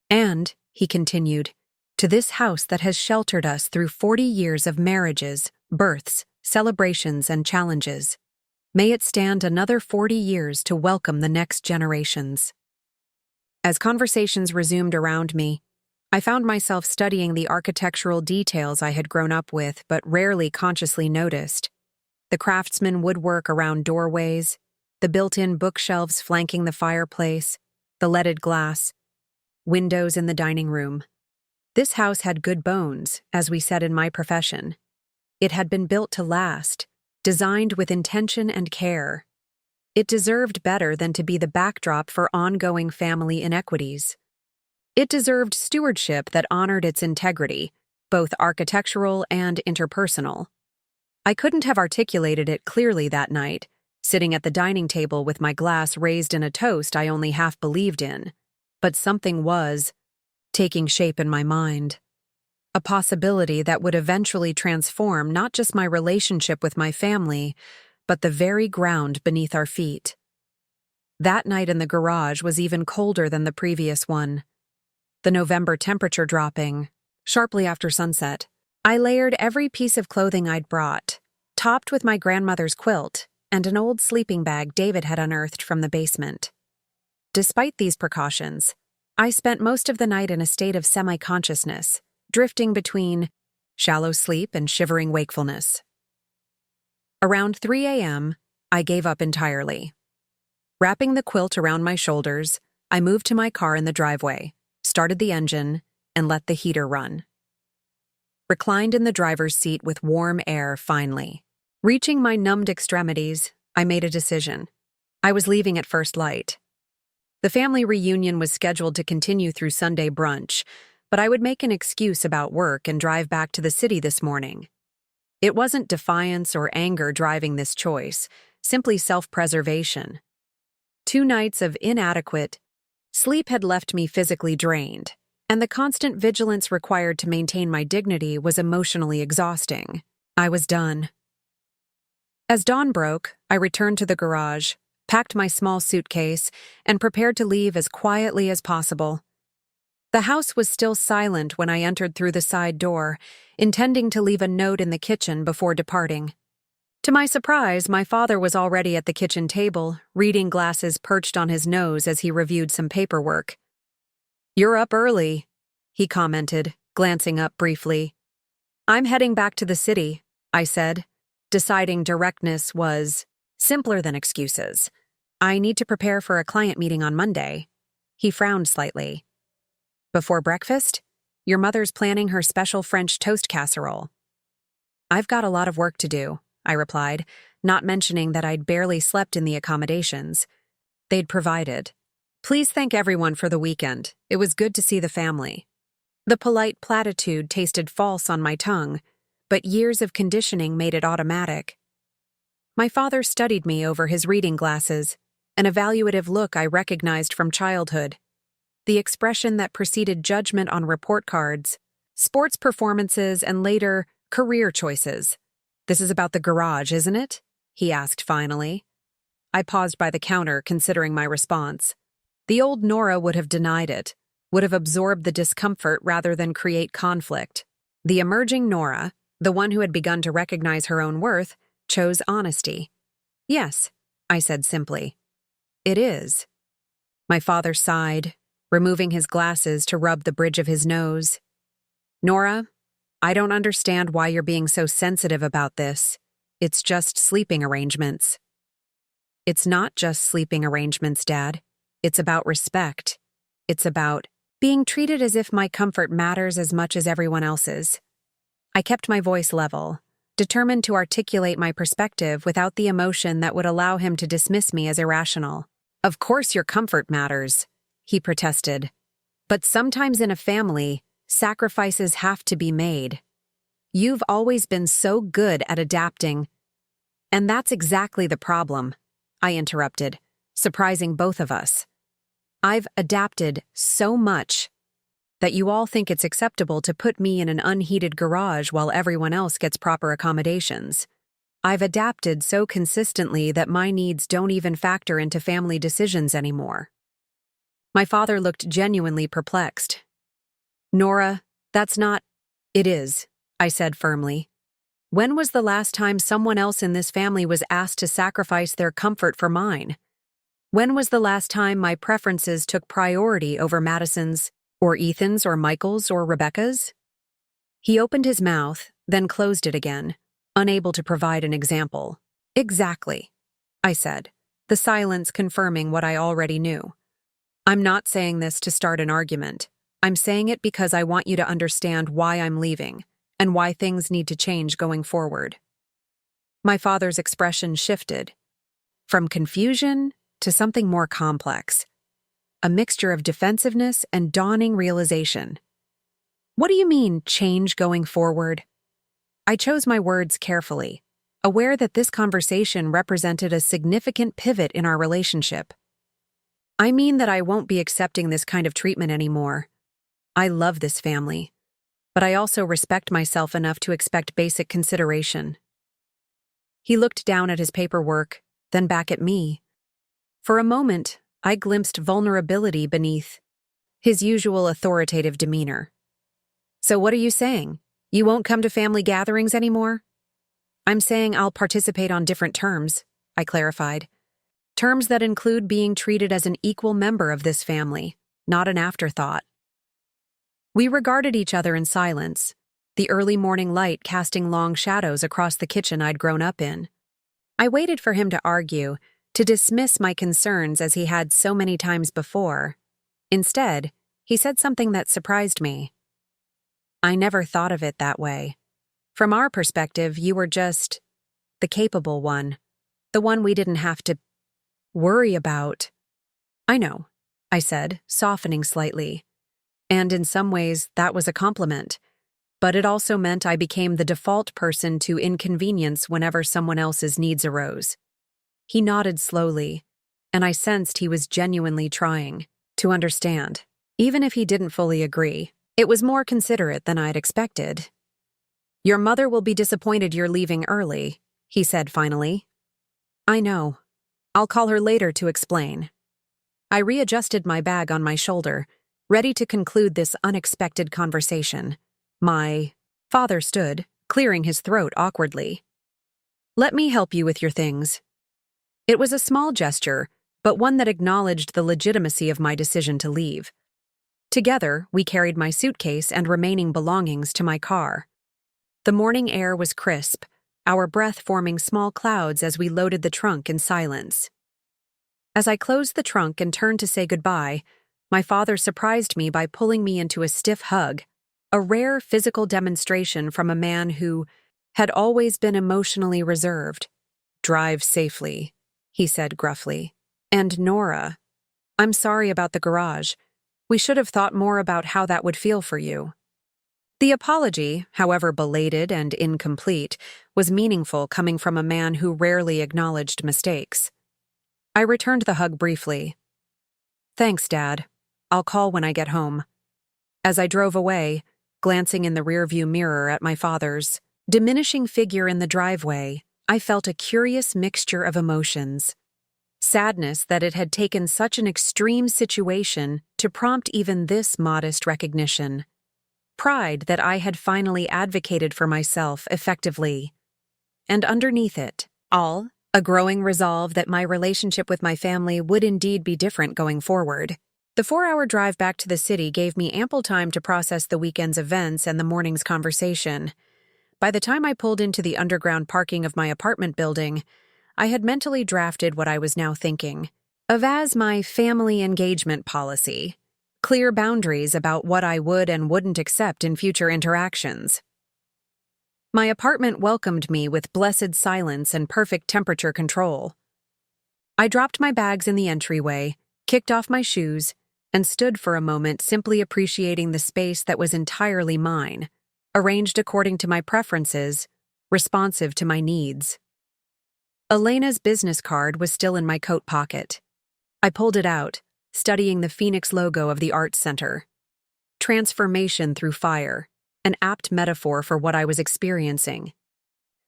A: And, he continued, to this house that has sheltered us through 40 years of marriages, births, celebrations, and challenges. May it stand another 40 years to welcome the next generations. As conversations resumed around me, I found myself studying the architectural details I had grown up with but rarely consciously noticed. The craftsman woodwork around doorways, the built-in bookshelves flanking the fireplace, the leaded glass, windows in the dining room. This house had good bones, as we said in my profession. It had been built to last, designed with intention and care. It deserved better than to be the backdrop for ongoing family inequities. It deserved stewardship that honored its integrity, both architectural and interpersonal. I couldn't have articulated it clearly that night, sitting at the dining table with my glass raised in a toast I only half believed in, but something was taking shape in my mind. A possibility that would eventually transform not just my relationship with my family, but the very ground beneath our feet. That night in the garage was even colder than the previous one. The November temperature dropping sharply after sunset. I layered every piece of clothing I'd brought, topped with my grandmother's quilt and an old sleeping bag David had unearthed from the basement. Despite these precautions, I spent most of the night in a state of semi-consciousness, drifting between shallow sleep and shivering wakefulness. Around 3 a.m., I gave up entirely. Wrapping the quilt around my shoulders, I moved to my car in the driveway, started the engine, and let the heater run. Reclined in the driver's seat with warm air finally. Reaching my numbed extremities, I made a decision. I was leaving at first light. The family reunion was scheduled to continue through Sunday brunch, but I would make an excuse about work and drive back to the city this morning. It wasn't defiance or anger driving this choice, simply self-preservation. 2 nights of inadequate sleep had left me physically drained, and the constant vigilance required to maintain my dignity was emotionally exhausting. I was done. As dawn broke, I returned to the garage, packed my small suitcase, and prepared to leave as quietly as possible. The house was still silent when I entered through the side door, intending to leave a note in the kitchen before departing. To my surprise, my father was already at the kitchen table, reading glasses perched on his nose as he reviewed some paperwork. "You're up early," he commented, glancing up briefly. "I'm heading back to the city," I said, deciding directness was simpler than excuses. "I need to prepare for a client meeting on Monday." He frowned slightly. "Before breakfast? Your mother's planning her special French toast casserole." "I've got a lot of work to do," I replied, not mentioning that I'd barely slept in the accommodations they'd provided. "Please thank everyone for the weekend. It was good to see the family." The polite platitude tasted false on my tongue, but years of conditioning made it automatic. My father studied me over his reading glasses, an evaluative look I recognized from childhood. The expression that preceded judgment on report cards, sports performances, and later, career choices. "This is about the garage, isn't it?" he asked finally. I paused by the counter, considering my response. The old Nora would have denied it, would have absorbed the discomfort rather than create conflict. The emerging Nora, the one who had begun to recognize her own worth, chose honesty. Yes, I said simply. It is. My father sighed, removing his glasses to rub the bridge of his nose. Nora, I don't understand why you're being so sensitive about this. It's just sleeping arrangements. It's not just sleeping arrangements, Dad. It's about respect. It's about being treated as if my comfort matters as much as everyone else's. I kept my voice level, determined to articulate my perspective without the emotion that would allow him to dismiss me as irrational. Of course your comfort matters, he protested. But sometimes in a family, sacrifices have to be made. You've always been so good at adapting. And that's exactly the problem, I interrupted, surprising both of us. I've adapted so much that you all think it's acceptable to put me in an unheated garage while everyone else gets proper accommodations. I've adapted so consistently that my needs don't even factor into family decisions anymore. My father looked genuinely perplexed. Nora, that's not— It is, I said firmly. When was the last time someone else in this family was asked to sacrifice their comfort for mine? When was the last time my preferences took priority over Madison's, or Ethan's, or Michael's, or Rebecca's? He opened his mouth, then closed it again, unable to provide an example. Exactly, I said, the silence confirming what I already knew. I'm not saying this to start an argument. I'm saying it because I want you to understand why I'm leaving, and why things need to change going forward. My father's expression shifted, from confusion to something more complex, a mixture of defensiveness and dawning realization. What do you mean, change going forward? I chose my words carefully, aware that this conversation represented a significant pivot in our relationship. I mean that I won't be accepting this kind of treatment anymore. I love this family, but I also respect myself enough to expect basic consideration. He looked down at his paperwork, then back at me. For a moment, I glimpsed vulnerability beneath his usual authoritative demeanor. So what are you saying? You won't come to family gatherings anymore? I'm saying I'll participate on different terms, I clarified. Terms that include being treated as an equal member of this family, not an afterthought. We regarded each other in silence, the early morning light casting long shadows across the kitchen I'd grown up in. I waited for him to argue, to dismiss my concerns as he had so many times before. Instead, he said something that surprised me. I never thought of it that way. From our perspective, you were just the capable one, the one we didn't have to worry about. I know, I said, softening slightly. And in some ways, that was a compliment. But it also meant I became the default person to inconvenience whenever someone else's needs arose. He nodded slowly, and I sensed he was genuinely trying to understand. Even if he didn't fully agree, it was more considerate than I'd expected. Your mother will be disappointed you're leaving early, he said finally. I know. I'll call her later to explain. I readjusted my bag on my shoulder, ready to conclude this unexpected conversation. My father stood, clearing his throat awkwardly. Let me help you with your things. It was a small gesture, but one that acknowledged the legitimacy of my decision to leave. Together, we carried my suitcase and remaining belongings to my car. The morning air was crisp, our breath forming small clouds as we loaded the trunk in silence. As I closed the trunk and turned to say goodbye, my father surprised me by pulling me into a stiff hug, a rare physical demonstration from a man who had always been emotionally reserved. Drive safely, he said gruffly. And Nora, I'm sorry about the garage. We should have thought more about how that would feel for you. The apology, however belated and incomplete, was meaningful coming from a man who rarely acknowledged mistakes. I returned the hug briefly. Thanks, Dad. I'll call when I get home. As I drove away, glancing in the rearview mirror at my father's diminishing figure in the driveway, I felt a curious mixture of emotions. Sadness that it had taken such an extreme situation to prompt even this modest recognition. Pride that I had finally advocated for myself effectively. and underneath it, all, a growing resolve that my relationship with my family would indeed be different going forward. The 4-hour drive back to the city gave me ample time to process the weekend's events and the morning's conversation. By the time I pulled into the underground parking of my apartment building, I had mentally drafted what I was now thinking of as my family engagement policy, clear boundaries about what I would and wouldn't accept in future interactions. My apartment welcomed me with blessed silence and perfect temperature control. I dropped my bags in the entryway, kicked off my shoes, and stood for a moment simply appreciating the space that was entirely mine, arranged according to my preferences, responsive to my needs. Elena's business card was still in my coat pocket. I pulled it out, studying the Phoenix logo of the Arts Center. Transformation through fire, an apt metaphor for what I was experiencing.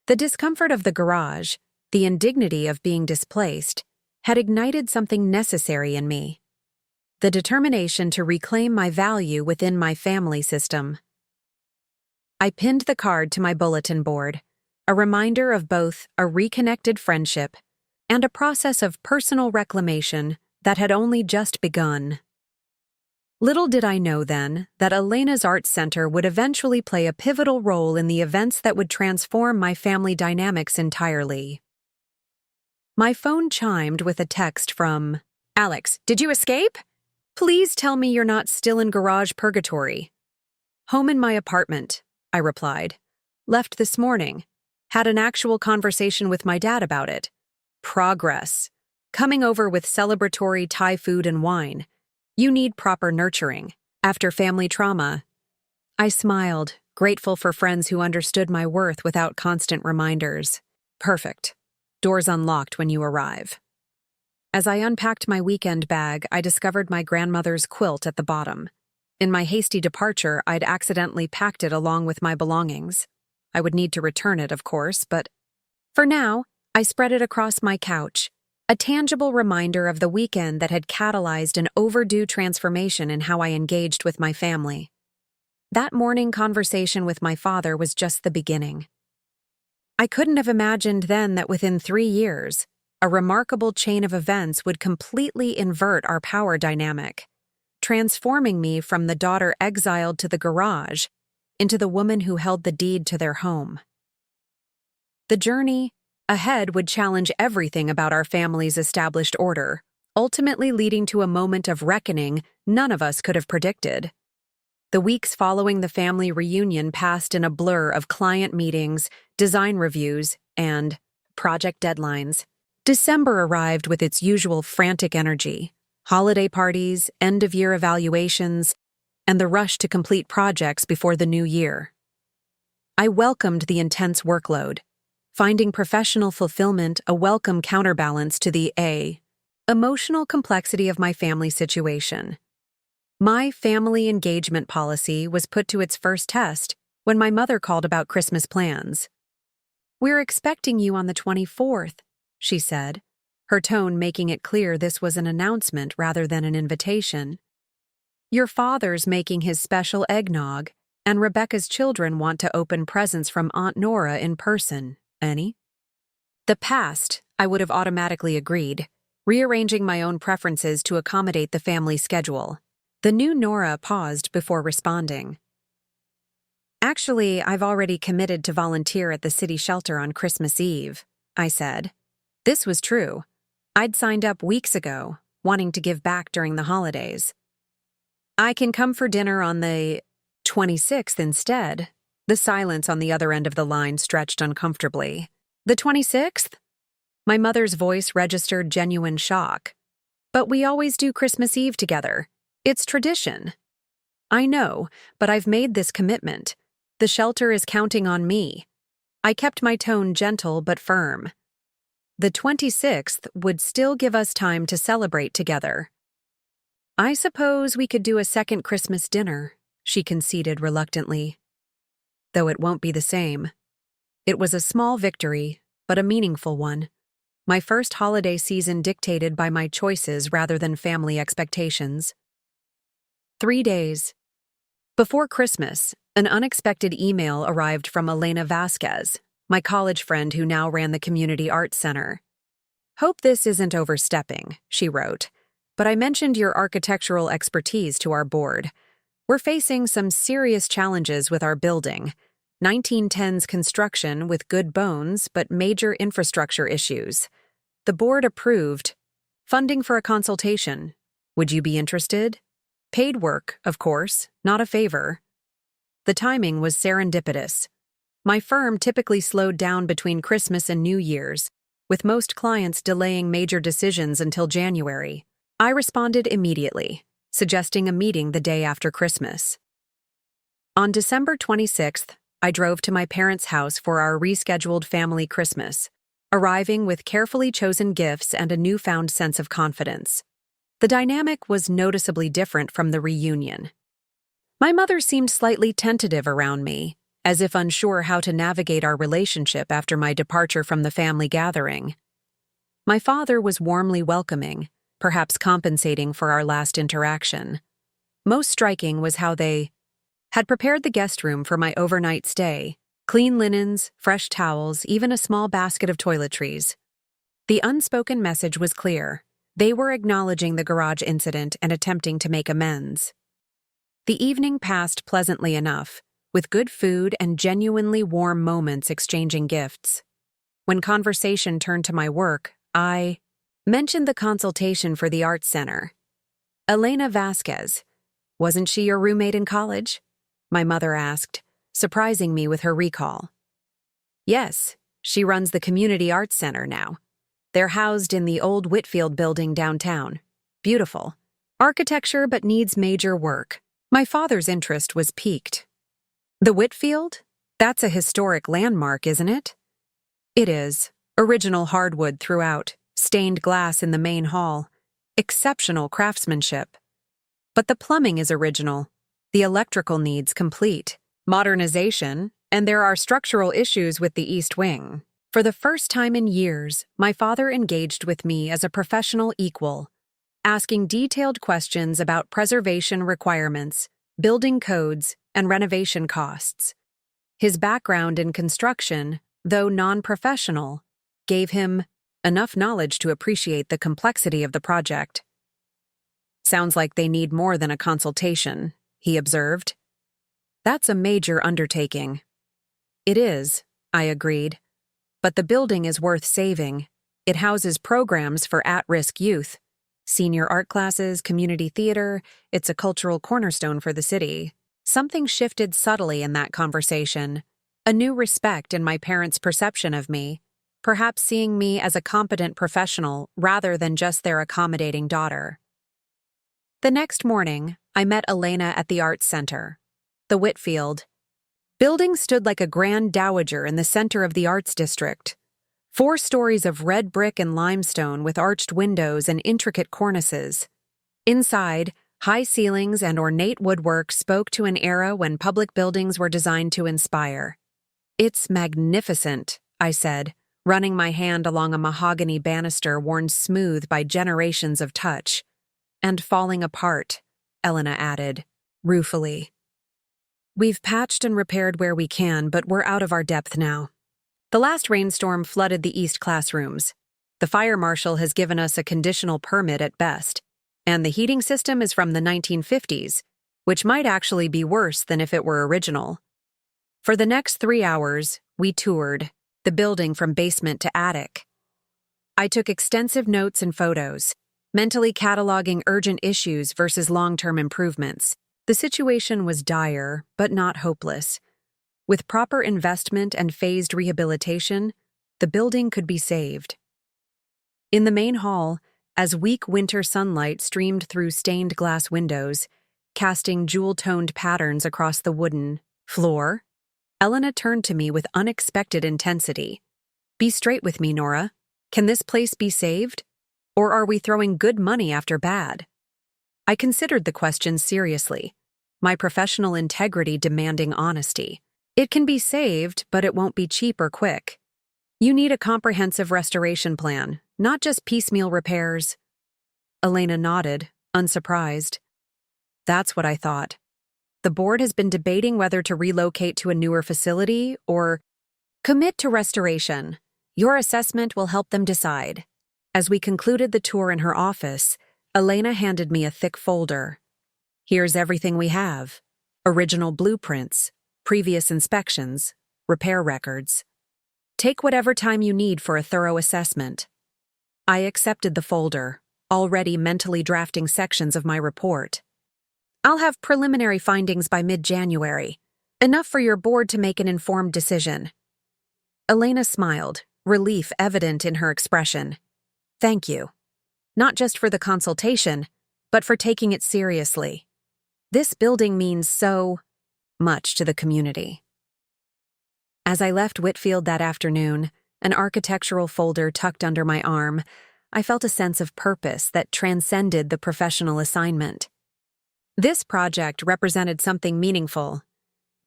A: The discomfort of the garage, the indignity of being displaced, had ignited something necessary in me. The determination to reclaim my value within my family system. I pinned the card to my bulletin board, a reminder of both a reconnected friendship and a process of personal reclamation that had only just begun. Little did I know then that Elena's Arts Center would eventually play a pivotal role in the events that would transform my family dynamics entirely. My phone chimed with a text from, "Alex, did you escape? Please tell me you're not still in garage purgatory." "Home in my apartment," I replied. "Left this morning. Had an actual conversation with my dad about it. Progress. Coming over with celebratory Thai food and wine. You need proper nurturing. After family trauma." I smiled, grateful for friends who understood my worth without constant reminders. "Perfect. Doors unlocked when you arrive." As I unpacked my weekend bag, I discovered my grandmother's quilt at the bottom. In my hasty departure, I'd accidentally packed it along with my belongings. I would need to return it, of course, but for now, I spread it across my couch, a tangible reminder of the weekend that had catalyzed an overdue transformation in how I engaged with my family. That morning conversation with my father was just the beginning. I couldn't have imagined then that within 3 years, a remarkable chain of events would completely invert our power dynamic, transforming me from the daughter exiled to the garage into the woman who held the deed to their home. The journey ahead would challenge everything about our family's established order, ultimately leading to a moment of reckoning none of us could have predicted. The weeks following the family reunion passed in a blur of client meetings, design reviews, and project deadlines. December arrived with its usual frantic energy, holiday parties, end-of-year evaluations, and the rush to complete projects before the new year. I welcomed the intense workload, finding professional fulfillment a welcome counterbalance to the emotional complexity of my family situation. My family engagement policy was put to its first test when my mother called about Christmas plans. "We're expecting you on the 24th, she said, her tone making it clear this was an announcement rather than an invitation. "Your father's making his special eggnog, and Rebecca's children want to open presents from Aunt Nora in person. Any?" The past, I would have automatically agreed, rearranging my own preferences to accommodate the family schedule. The new Nora paused before responding. "Actually, I've already committed to volunteer at the city shelter on Christmas Eve," I said. This was true. I'd signed up weeks ago, wanting to give back during the holidays. "I can come for dinner on the 26th instead." The silence on the other end of the line stretched uncomfortably. "The 26th? My mother's voice registered genuine shock. "But we always do Christmas Eve together. It's tradition." "I know, but I've made this commitment. The shelter is counting on me." I kept my tone gentle but firm. The 26th would still give us time to celebrate together. "I suppose we could do a second Christmas dinner," she conceded reluctantly. "Though it won't be the same." It was a small victory, but a meaningful one. My first holiday season dictated by my choices rather than family expectations. 3 days. Before Christmas, an unexpected email arrived from Elena Vasquez, my college friend who now ran the community arts center. "Hope this isn't overstepping," she wrote, "but I mentioned your architectural expertise to our board. We're facing some serious challenges with our building. 1910s construction with good bones, but major infrastructure issues. The board approved funding for a consultation. Would you be interested? Paid work, of course, not a favor." The timing was serendipitous. My firm typically slowed down between Christmas and New Year's, with most clients delaying major decisions until January. I responded immediately, suggesting a meeting the day after Christmas. On December 26th, I drove to my parents' house for our rescheduled family Christmas, arriving with carefully chosen gifts and a newfound sense of confidence. The dynamic was noticeably different from the reunion. My mother seemed slightly tentative around me, as if unsure how to navigate our relationship after my departure from the family gathering. My father was warmly welcoming, perhaps compensating for our last interaction. Most striking was how they had prepared the guest room for my overnight stay: clean linens, fresh towels, even a small basket of toiletries. The unspoken message was clear. They were acknowledging the garage incident and attempting to make amends. The evening passed pleasantly enough, with good food and genuinely warm moments exchanging gifts. When conversation turned to my work, I mentioned the consultation for the Arts Center. "Elena Vasquez, wasn't she your roommate in college?" my mother asked, surprising me with her recall. "Yes, she runs the Community Arts Center now. They're housed in the old Whitfield building downtown. Beautiful. Architecture but needs major work." My father's interest was piqued. "The Whitfield? That's a historic landmark, isn't it?" "It is. Original hardwood throughout, stained glass in the main hall. Exceptional craftsmanship. But the plumbing is original. The electrical needs complete modernization, and there are structural issues with the East Wing." For the first time in years, my father engaged with me as a professional equal, asking detailed questions about preservation requirements, building codes, and renovation costs. His background in construction, though non-professional, gave him enough knowledge to appreciate the complexity of the project. "Sounds like they need more than a consultation," he observed. "That's a major undertaking." "It is," I agreed. "But the building is worth saving. It houses programs for at-risk youth. Senior art classes, community theater, it's a cultural cornerstone for the city." Something shifted subtly in that conversation. A new respect in my parents' perception of me, perhaps seeing me as a competent professional rather than just their accommodating daughter. The next morning, I met Elena at the Arts Center. The Whitfield building stood like a grand dowager in the center of the arts district. 4 stories of red brick and limestone with arched windows and intricate cornices. Inside, high ceilings and ornate woodwork spoke to an era when public buildings were designed to inspire. "It's magnificent," I said, running my hand along a mahogany banister worn smooth by generations of touch. "And falling apart," Elena added, ruefully. "We've patched and repaired where we can, but we're out of our depth now. The last rainstorm flooded the East classrooms. The fire marshal has given us a conditional permit at best, and the heating system is from the 1950s, which might actually be worse than if it were original." For the next 3 hours, we toured the building from basement to attic. I took extensive notes and photos, mentally cataloging urgent issues versus long-term improvements. The situation was dire, but not hopeless. With proper investment and phased rehabilitation, the building could be saved. In the main hall, as weak winter sunlight streamed through stained glass windows, casting jewel-toned patterns across the wooden floor, Elena turned to me with unexpected intensity. "Be straight with me, Nora. Can this place be saved? Or are we throwing good money after bad?" I considered the question seriously, my professional integrity demanding honesty. "It can be saved, but it won't be cheap or quick. You need a comprehensive restoration plan, not just piecemeal repairs." Elena nodded, unsurprised. "That's what I thought. The board has been debating whether to relocate to a newer facility or..." Commit to restoration. Your assessment will help them decide. As we concluded the tour in her office, Elena handed me a thick folder. Here's everything we have. Original blueprints, previous inspections, repair records. Take whatever time you need for a thorough assessment. I accepted the folder, already mentally drafting sections of my report. I'll have preliminary findings by mid-January, enough for your board to make an informed decision. Elena smiled, relief evident in her expression. Thank you. Not just for the consultation, but for taking it seriously. This building means so much to the community. As I left Whitfield that afternoon, an architectural folder tucked under my arm, I felt a sense of purpose that transcended the professional assignment. This project represented something meaningful,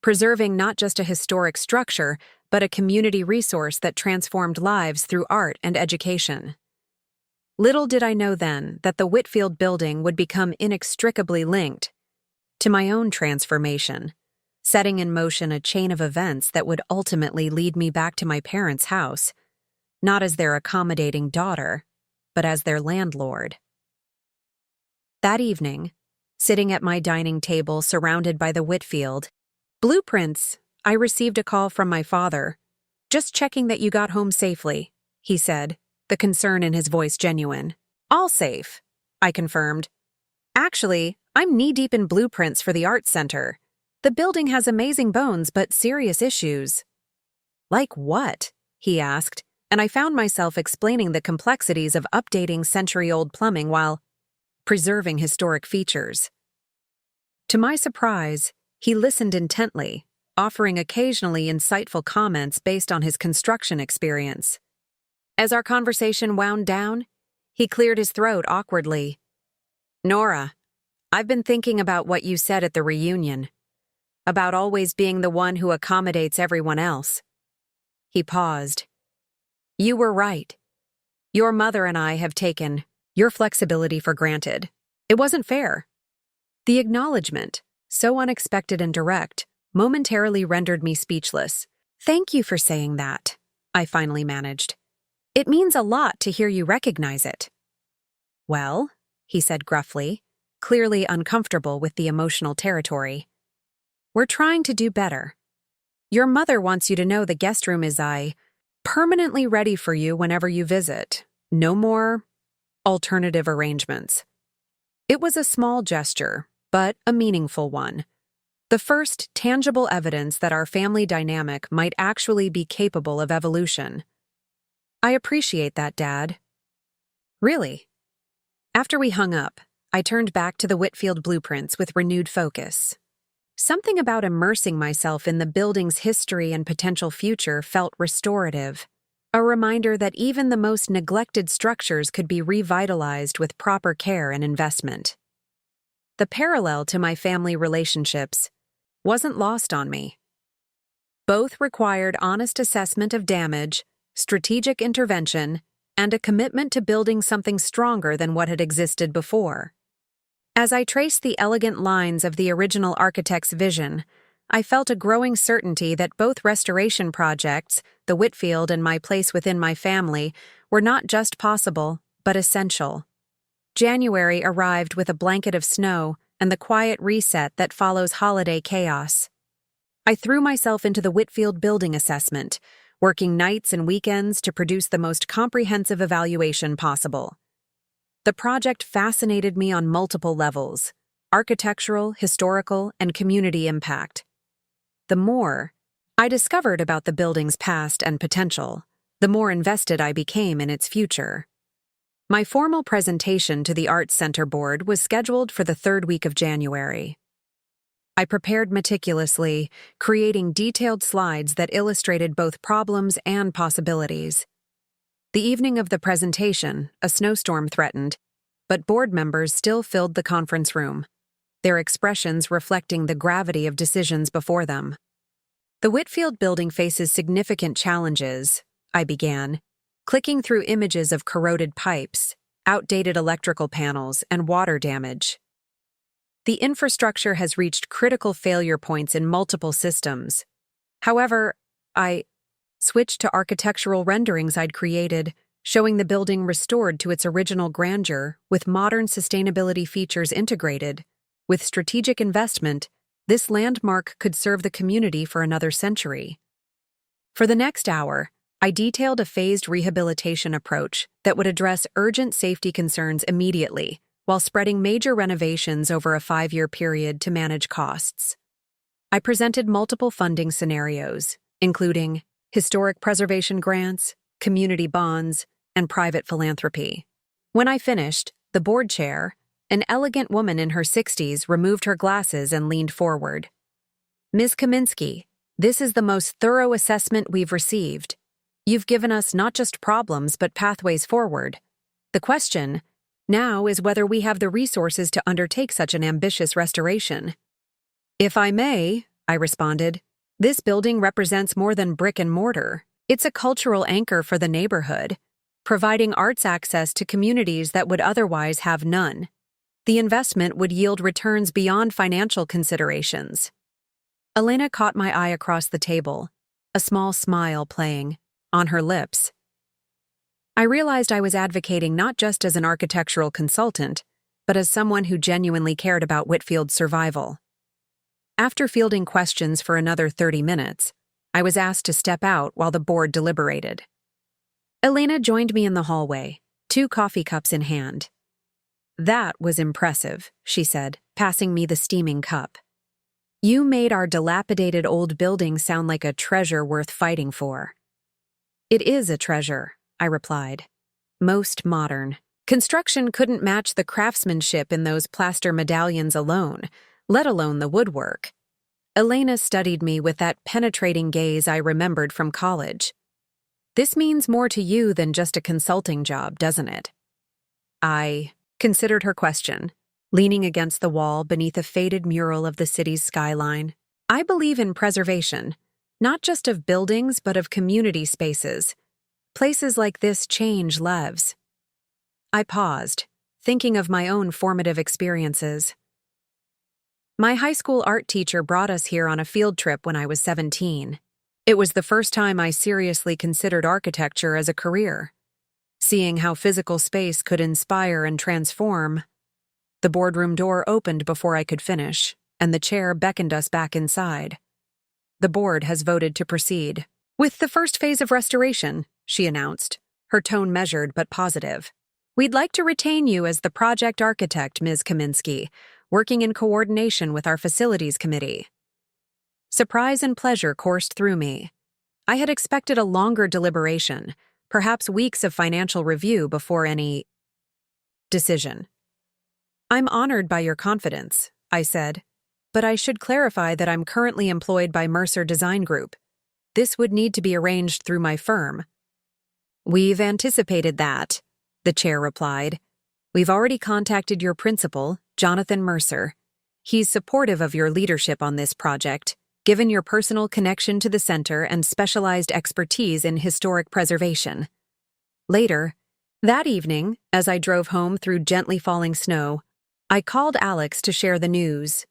A: preserving not just a historic structure, but a community resource that transformed lives through art and education. Little did I know then that the Whitfield building would become inextricably linked to my own transformation, setting in motion a chain of events that would ultimately lead me back to my parents' house, not as their accommodating daughter, but as their landlord. That evening, sitting at my dining table surrounded by the Whitfield blueprints, I received a call from my father. Just checking that you got home safely, he said, the concern in his voice genuine. All safe, I confirmed. Actually, I'm knee-deep in blueprints for the Art Center. The building has amazing bones but serious issues. Like what? He asked, and I found myself explaining the complexities of updating century-old plumbing while preserving historic features. To my surprise, he listened intently, offering occasionally insightful comments based on his construction experience. As our conversation wound down, he cleared his throat awkwardly. Nora, I've been thinking about what you said at the reunion, about always being the one who accommodates everyone else. He paused. You were right. Your mother and I have taken your flexibility for granted. It wasn't fair. The acknowledgement, so unexpected and direct, momentarily rendered me speechless. Thank you for saying that, I finally managed. It means a lot to hear you recognize it. Well, he said gruffly, clearly uncomfortable with the emotional territory. We're trying to do better. Your mother wants you to know the guest room is permanently ready for you whenever you visit. No more alternative arrangements. It was a small gesture, but a meaningful one. The first tangible evidence that our family dynamic might actually be capable of evolution. I appreciate that, Dad. Really? After we hung up, I turned back to the Whitfield blueprints with renewed focus. Something about immersing myself in the building's history and potential future felt restorative, a reminder that even the most neglected structures could be revitalized with proper care and investment. The parallel to my family relationships wasn't lost on me. Both required honest assessment of damage, strategic intervention, and a commitment to building something stronger than what had existed before. As I traced the elegant lines of the original architect's vision, I felt a growing certainty that both restoration projects, the Whitfield and my place within my family, were not just possible, but essential. January arrived with a blanket of snow and the quiet reset that follows holiday chaos. I threw myself into the Whitfield building assessment, working nights and weekends to produce the most comprehensive evaluation possible. The project fascinated me on multiple levels: architectural, historical, and community impact. The more I discovered about the building's past and potential, the more invested I became in its future. My formal presentation to the Arts Center board was scheduled for the third week of January. I prepared meticulously, creating detailed slides that illustrated both problems and possibilities. The evening of the presentation, a snowstorm threatened, but board members still filled the conference room, their expressions reflecting the gravity of decisions before them. The Whitfield building faces significant challenges, I began, clicking through images of corroded pipes, outdated electrical panels, and water damage. The infrastructure has reached critical failure points in multiple systems. However, I switched to architectural renderings I'd created, showing the building restored to its original grandeur with modern sustainability features integrated. With strategic investment, this landmark could serve the community for another century. For the next hour, I detailed a phased rehabilitation approach that would address urgent safety concerns immediately, while spreading major renovations over a 5-year period to manage costs. I presented multiple funding scenarios, including historic preservation grants, community bonds, and private philanthropy. When I finished, the board chair, an elegant woman in her 60s, removed her glasses and leaned forward. "Ms. Kaminsky, this is the most thorough assessment we've received. You've given us not just problems but pathways forward. The question now is whether we have the resources to undertake such an ambitious restoration." "If I may," I responded, "this building represents more than brick and mortar. It's a cultural anchor for the neighborhood, providing arts access to communities that would otherwise have none. The investment would yield returns beyond financial considerations." Elena caught my eye across the table, a small smile playing on her lips. I realized I was advocating not just as an architectural consultant, but as someone who genuinely cared about Whitfield's survival. After fielding questions for another 30 minutes, I was asked to step out while the board deliberated. Elena joined me in the hallway, 2 coffee cups in hand. "That was impressive," she said, passing me the steaming cup. "You made our dilapidated old building sound like a treasure worth fighting for." "It is a treasure," I replied. "Most modern. Construction couldn't match the craftsmanship in those plaster medallions alone, let alone the woodwork." Elena studied me with that penetrating gaze I remembered from college. "This means more to you than just a consulting job, doesn't it?" I considered her question, leaning against the wall beneath a faded mural of the city's skyline. "I believe in preservation, not just of buildings but of community spaces. Places like this change lives." I paused, thinking of my own formative experiences. My high school art teacher brought us here on a field trip when I was 17. It was the first time I seriously considered architecture as a career. Seeing how physical space could inspire and transform. The boardroom door opened before I could finish, and the chair beckoned us back inside. "The board has voted to proceed with the first phase of restoration," she announced, her tone measured but positive. "We'd like to retain you as the project architect, Ms. Kaminsky, working in coordination with our facilities committee." Surprise and pleasure coursed through me. I had expected a longer deliberation, perhaps weeks of financial review before any decision. "I'm honored by your confidence," I said, "but I should clarify that I'm currently employed by Mercer Design Group. This would need to be arranged through my firm." "We've anticipated that," the chair replied. "We've already contacted your principal, Jonathan Mercer. He's supportive of your leadership on this project, given your personal connection to the center and specialized expertise in historic preservation." Later, that evening, as I drove home through gently falling snow, I called Alex to share the news.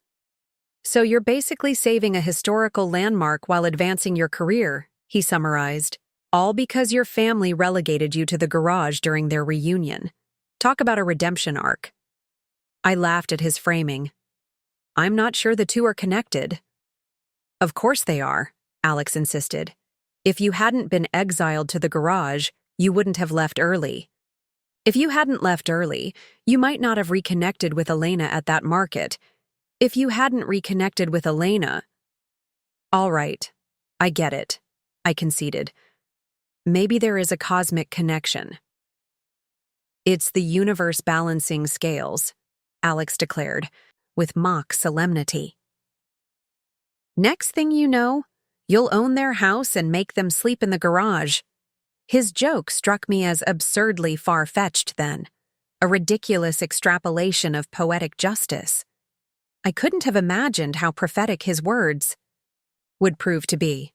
A: "So you're basically saving a historical landmark while advancing your career," he summarized, "all because your family relegated you to the garage during their reunion. Talk about a redemption arc." I laughed at his framing. "I'm not sure the two are connected." "Of course they are," Alex insisted. "If you hadn't been exiled to the garage, you wouldn't have left early. If you hadn't left early, you might not have reconnected with Elena at that market. If you hadn't reconnected with Elena—" "All right, I get it," I conceded. "Maybe there is a cosmic connection." "It's the universe balancing scales," Alex declared, with mock solemnity. "Next thing you know, you'll own their house and make them sleep in the garage." His joke struck me as absurdly far-fetched then, a ridiculous extrapolation of poetic justice. I couldn't have imagined how prophetic his words would prove to be.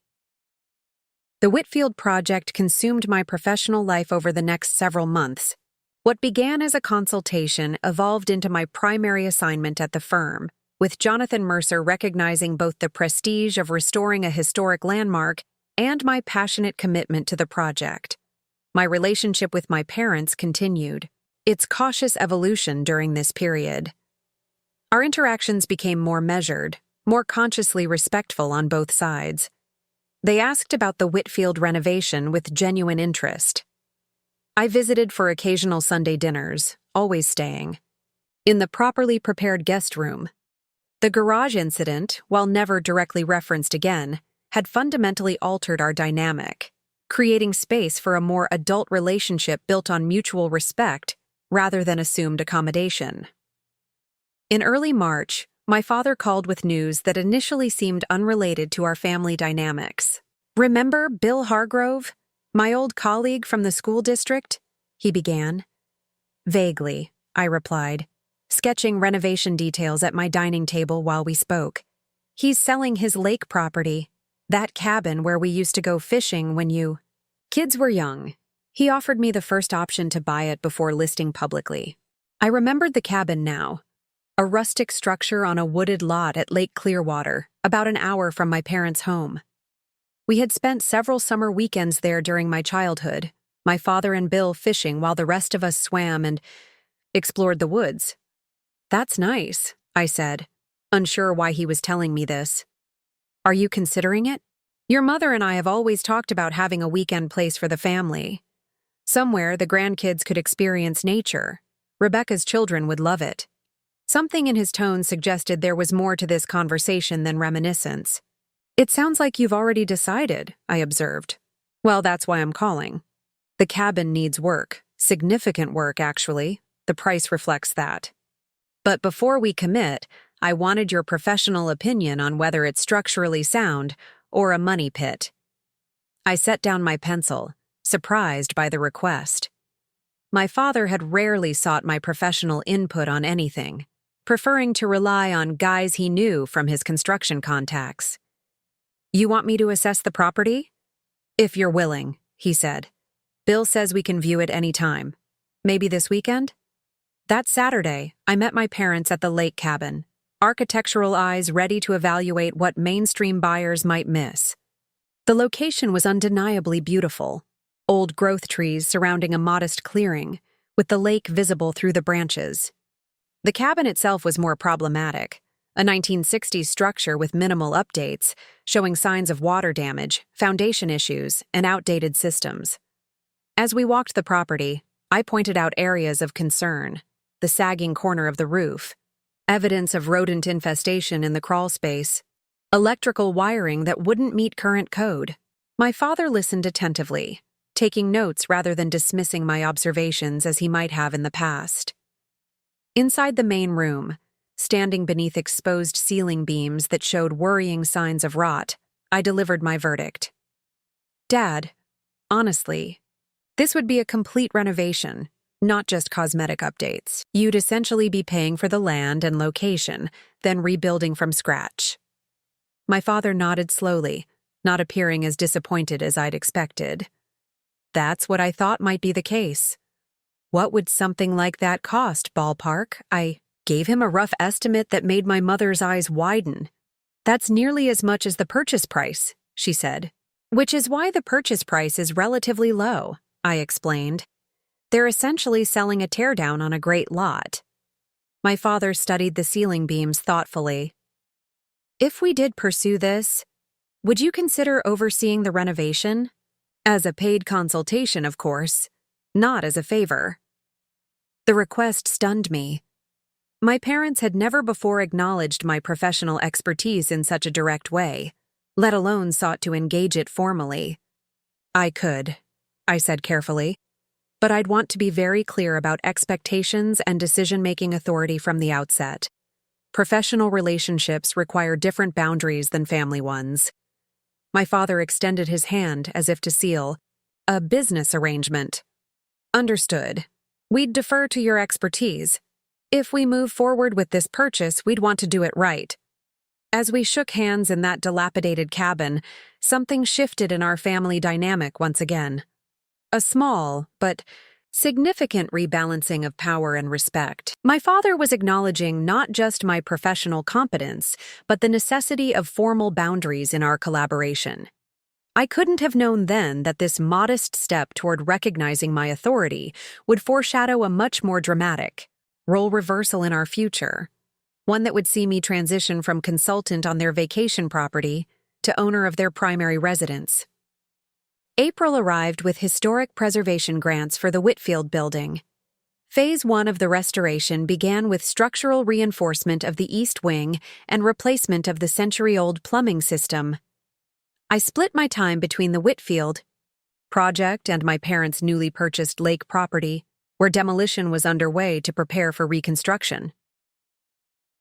A: The Whitfield project consumed my professional life over the next several months. What began as a consultation evolved into my primary assignment at the firm, with Jonathan Mercer recognizing both the prestige of restoring a historic landmark and my passionate commitment to the project. My relationship with my parents continued its cautious evolution during this period. Our interactions became more measured, more consciously respectful on both sides. They asked about the Whitfield renovation with genuine interest. I visited for occasional Sunday dinners, always staying in the properly prepared guest room. The garage incident, while never directly referenced again, had fundamentally altered our dynamic, creating space for a more adult relationship built on mutual respect rather than assumed accommodation. In early March, my father called with news that initially seemed unrelated to our family dynamics. "Remember Bill Hargrove, my old colleague from the school district?" he began. "Vaguely," I replied, sketching renovation details at my dining table while we spoke. "He's selling his lake property, that cabin where we used to go fishing when you kids were young. He offered me the first option to buy it before listing publicly." I remembered the cabin now. A rustic structure on a wooded lot at Lake Clearwater, about an hour from my parents' home. We had spent several summer weekends there during my childhood, my father and Bill fishing while the rest of us swam and explored the woods. "That's nice," I said, unsure why he was telling me this. "Are you considering it? Your mother and I have always talked about having a weekend place for the family. Somewhere the grandkids could experience nature. Rebecca's children would love it." Something in his tone suggested there was more to this conversation than reminiscence. "It sounds like you've already decided," I observed. "Well, that's why I'm calling. The cabin needs work, significant work, actually. The price reflects that. But before we commit, I wanted your professional opinion on whether it's structurally sound or a money pit." I set down my pencil, surprised by the request. My father had rarely sought my professional input on anything, preferring to rely on guys he knew from his construction contacts. "You want me to assess the property?" "If you're willing," he said. "Bill says we can view it any time. Maybe this weekend?" That Saturday, I met my parents at the lake cabin, architectural eyes ready to evaluate what mainstream buyers might miss. The location was undeniably beautiful. Old growth trees surrounding a modest clearing, with the lake visible through the branches. The cabin itself was more problematic, a 1960s structure with minimal updates, showing signs of water damage, foundation issues, and outdated systems. As we walked the property, I pointed out areas of concern: the sagging corner of the roof, evidence of rodent infestation in the crawl space, electrical wiring that wouldn't meet current code. My father listened attentively, taking notes rather than dismissing my observations as he might have in the past. Inside the main room, standing beneath exposed ceiling beams that showed worrying signs of rot, I delivered my verdict. "Dad, honestly, this would be a complete renovation, not just cosmetic updates. You'd essentially be paying for the land and location, then rebuilding from scratch." My father nodded slowly, not appearing as disappointed as I'd expected. "That's what I thought might be the case." "What would something like that cost, ballpark?" I gave him a rough estimate that made my mother's eyes widen. "That's nearly as much as the purchase price," she said. "Which is why the purchase price is relatively low," I explained. "They're essentially selling a teardown on a great lot." My father studied the ceiling beams thoughtfully. "If we did pursue this, would you consider overseeing the renovation? As a paid consultation, of course, not as a favor." The request stunned me. My parents had never before acknowledged my professional expertise in such a direct way, let alone sought to engage it formally. "I could," I said carefully, "but I'd want to be very clear about expectations and decision-making authority from the outset. Professional relationships require different boundaries than family ones." My father extended his hand as if to seal a business arrangement. "Understood. We'd defer to your expertise. If we move forward with this purchase, we'd want to do it right." As we shook hands in that dilapidated cabin, something shifted in our family dynamic once again. A small, but significant rebalancing of power and respect. My father was acknowledging not just my professional competence, but the necessity of formal boundaries in our collaboration. I couldn't have known then that this modest step toward recognizing my authority would foreshadow a much more dramatic role reversal in our future, one that would see me transition from consultant on their vacation property to owner of their primary residence. April arrived with historic preservation grants for the Whitfield building. Phase 1 of the restoration began with structural reinforcement of the east wing and replacement of the century-old plumbing system. I split my time between the Whitfield project and my parents' newly purchased lake property, where demolition was underway to prepare for reconstruction.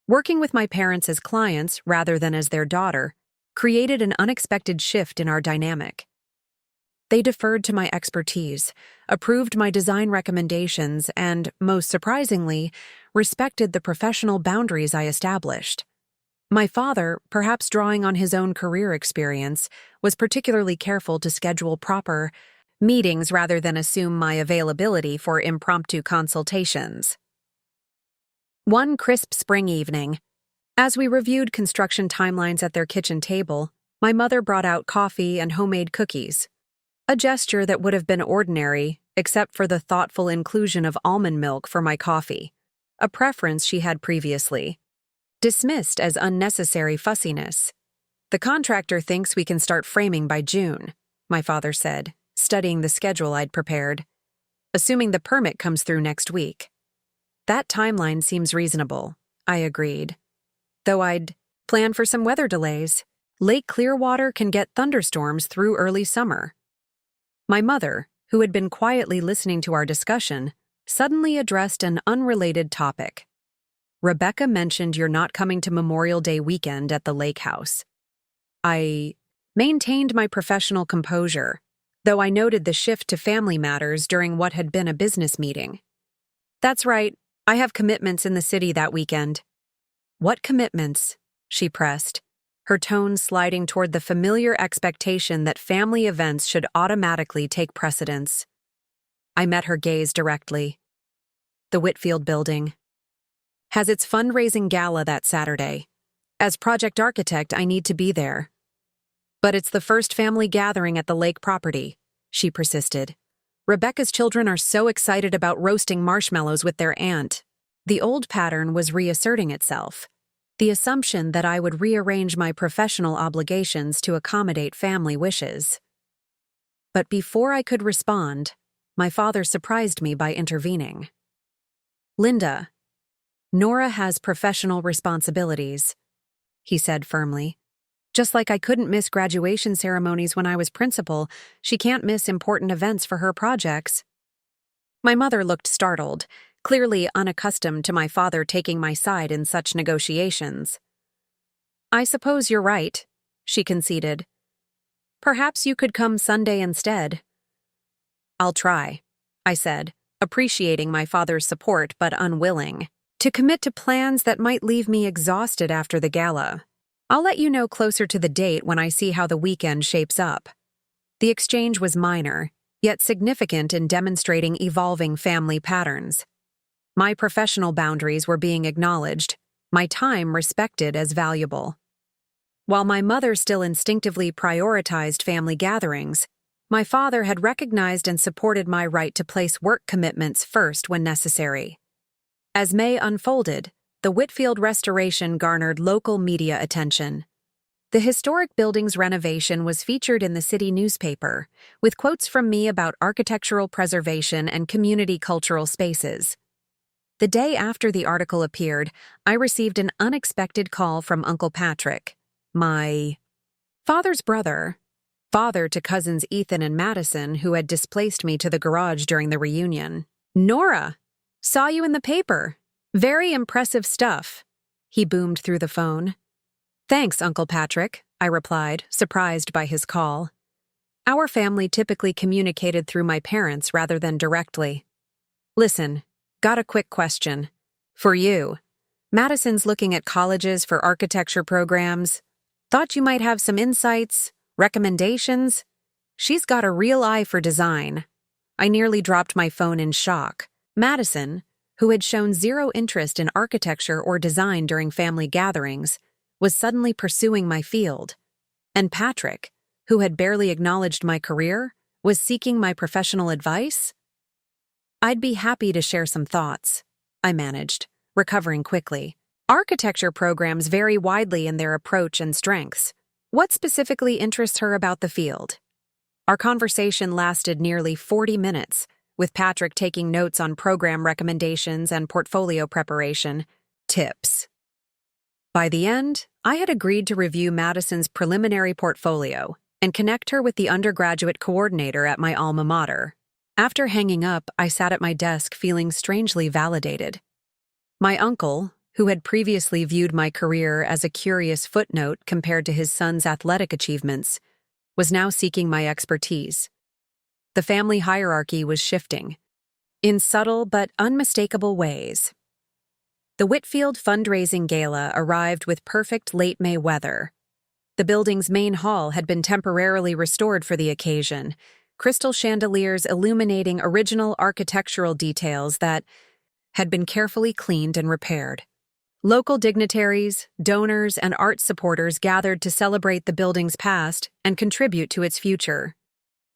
A: Working with my parents as clients rather than as their daughter created an unexpected shift in our dynamic. They deferred to my expertise, approved my design recommendations, and, most surprisingly, respected the professional boundaries I established. My father, perhaps drawing on his own career experience, was particularly careful to schedule proper meetings rather than assume my availability for impromptu consultations. One crisp spring evening, as we reviewed construction timelines at their kitchen table, my mother brought out coffee and homemade cookies, a gesture that would have been ordinary except for the thoughtful inclusion of almond milk for my coffee, a preference she had previously dismissed as unnecessary fussiness. "The contractor thinks we can start framing by June," my father said, studying the schedule I'd prepared, "assuming the permit comes through next week." "That timeline seems reasonable," I agreed. "Though I'd plan for some weather delays. Lake Clearwater can get thunderstorms through early summer." My mother, who had been quietly listening to our discussion, suddenly addressed an unrelated topic. "Rebecca mentioned you're not coming to Memorial Day weekend at the lake house." I maintained my professional composure, though I noted the shift to family matters during what had been a business meeting. "That's right, I have commitments in the city that weekend." "What commitments?" she pressed, her tone sliding toward the familiar expectation that family events should automatically take precedence. I met her gaze directly. "The Whitfield building has its fundraising gala that Saturday. As project architect, I need to be there." "But it's the first family gathering at the lake property," she persisted. "Rebecca's children are so excited about roasting marshmallows with their aunt." The old pattern was reasserting itself, the assumption that I would rearrange my professional obligations to accommodate family wishes. But before I could respond, my father surprised me by intervening. "Linda, Nora has professional responsibilities," he said firmly. "Just like I couldn't miss graduation ceremonies when I was principal, she can't miss important events for her projects." My mother looked startled, clearly unaccustomed to my father taking my side in such negotiations. "I suppose you're right," she conceded. "Perhaps you could come Sunday instead." "I'll try," I said, appreciating my father's support but unwilling to commit to plans that might leave me exhausted after the gala. "I'll let you know closer to the date when I see how the weekend shapes up." The exchange was minor, yet significant in demonstrating evolving family patterns. My professional boundaries were being acknowledged, my time respected as valuable. While my mother still instinctively prioritized family gatherings, my father had recognized and supported my right to place work commitments first when necessary. As May unfolded, the Whitfield restoration garnered local media attention. The historic building's renovation was featured in the city newspaper, with quotes from me about architectural preservation and community cultural spaces. The day after the article appeared, I received an unexpected call from Uncle Patrick, my father's brother, father to cousins Ethan and Madison, who had displaced me to the garage during the reunion. "Nora, saw you in the paper. Very impressive stuff," he boomed through the phone. "Thanks, Uncle Patrick," I replied, surprised by his call. Our family typically communicated through my parents rather than directly. "Listen, got a quick question. For you. Madison's looking at colleges for architecture programs. Thought you might have some insights, recommendations. She's got a real eye for design." I nearly dropped my phone in shock. Madison, who had shown zero interest in architecture or design during family gatherings, was suddenly pursuing my field. And Patrick, who had barely acknowledged my career, was seeking my professional advice? I'd be happy to share some thoughts, I managed, recovering quickly. Architecture programs vary widely in their approach and strengths. What specifically interests her about the field? Our conversation lasted nearly 40 minutes, with Patrick taking notes on program recommendations and portfolio preparation tips. By the end, I had agreed to review Madison's preliminary portfolio and connect her with the undergraduate coordinator at my alma mater. After hanging up, I sat at my desk feeling strangely validated. My uncle, who had previously viewed my career as a curious footnote compared to his son's athletic achievements, was now seeking my expertise. The family hierarchy was shifting, in subtle but unmistakable ways. The Whitfield fundraising gala arrived with perfect late May weather. The building's main hall had been temporarily restored for the occasion, crystal chandeliers illuminating original architectural details that had been carefully cleaned and repaired. Local dignitaries, donors, and art supporters gathered to celebrate the building's past and contribute to its future.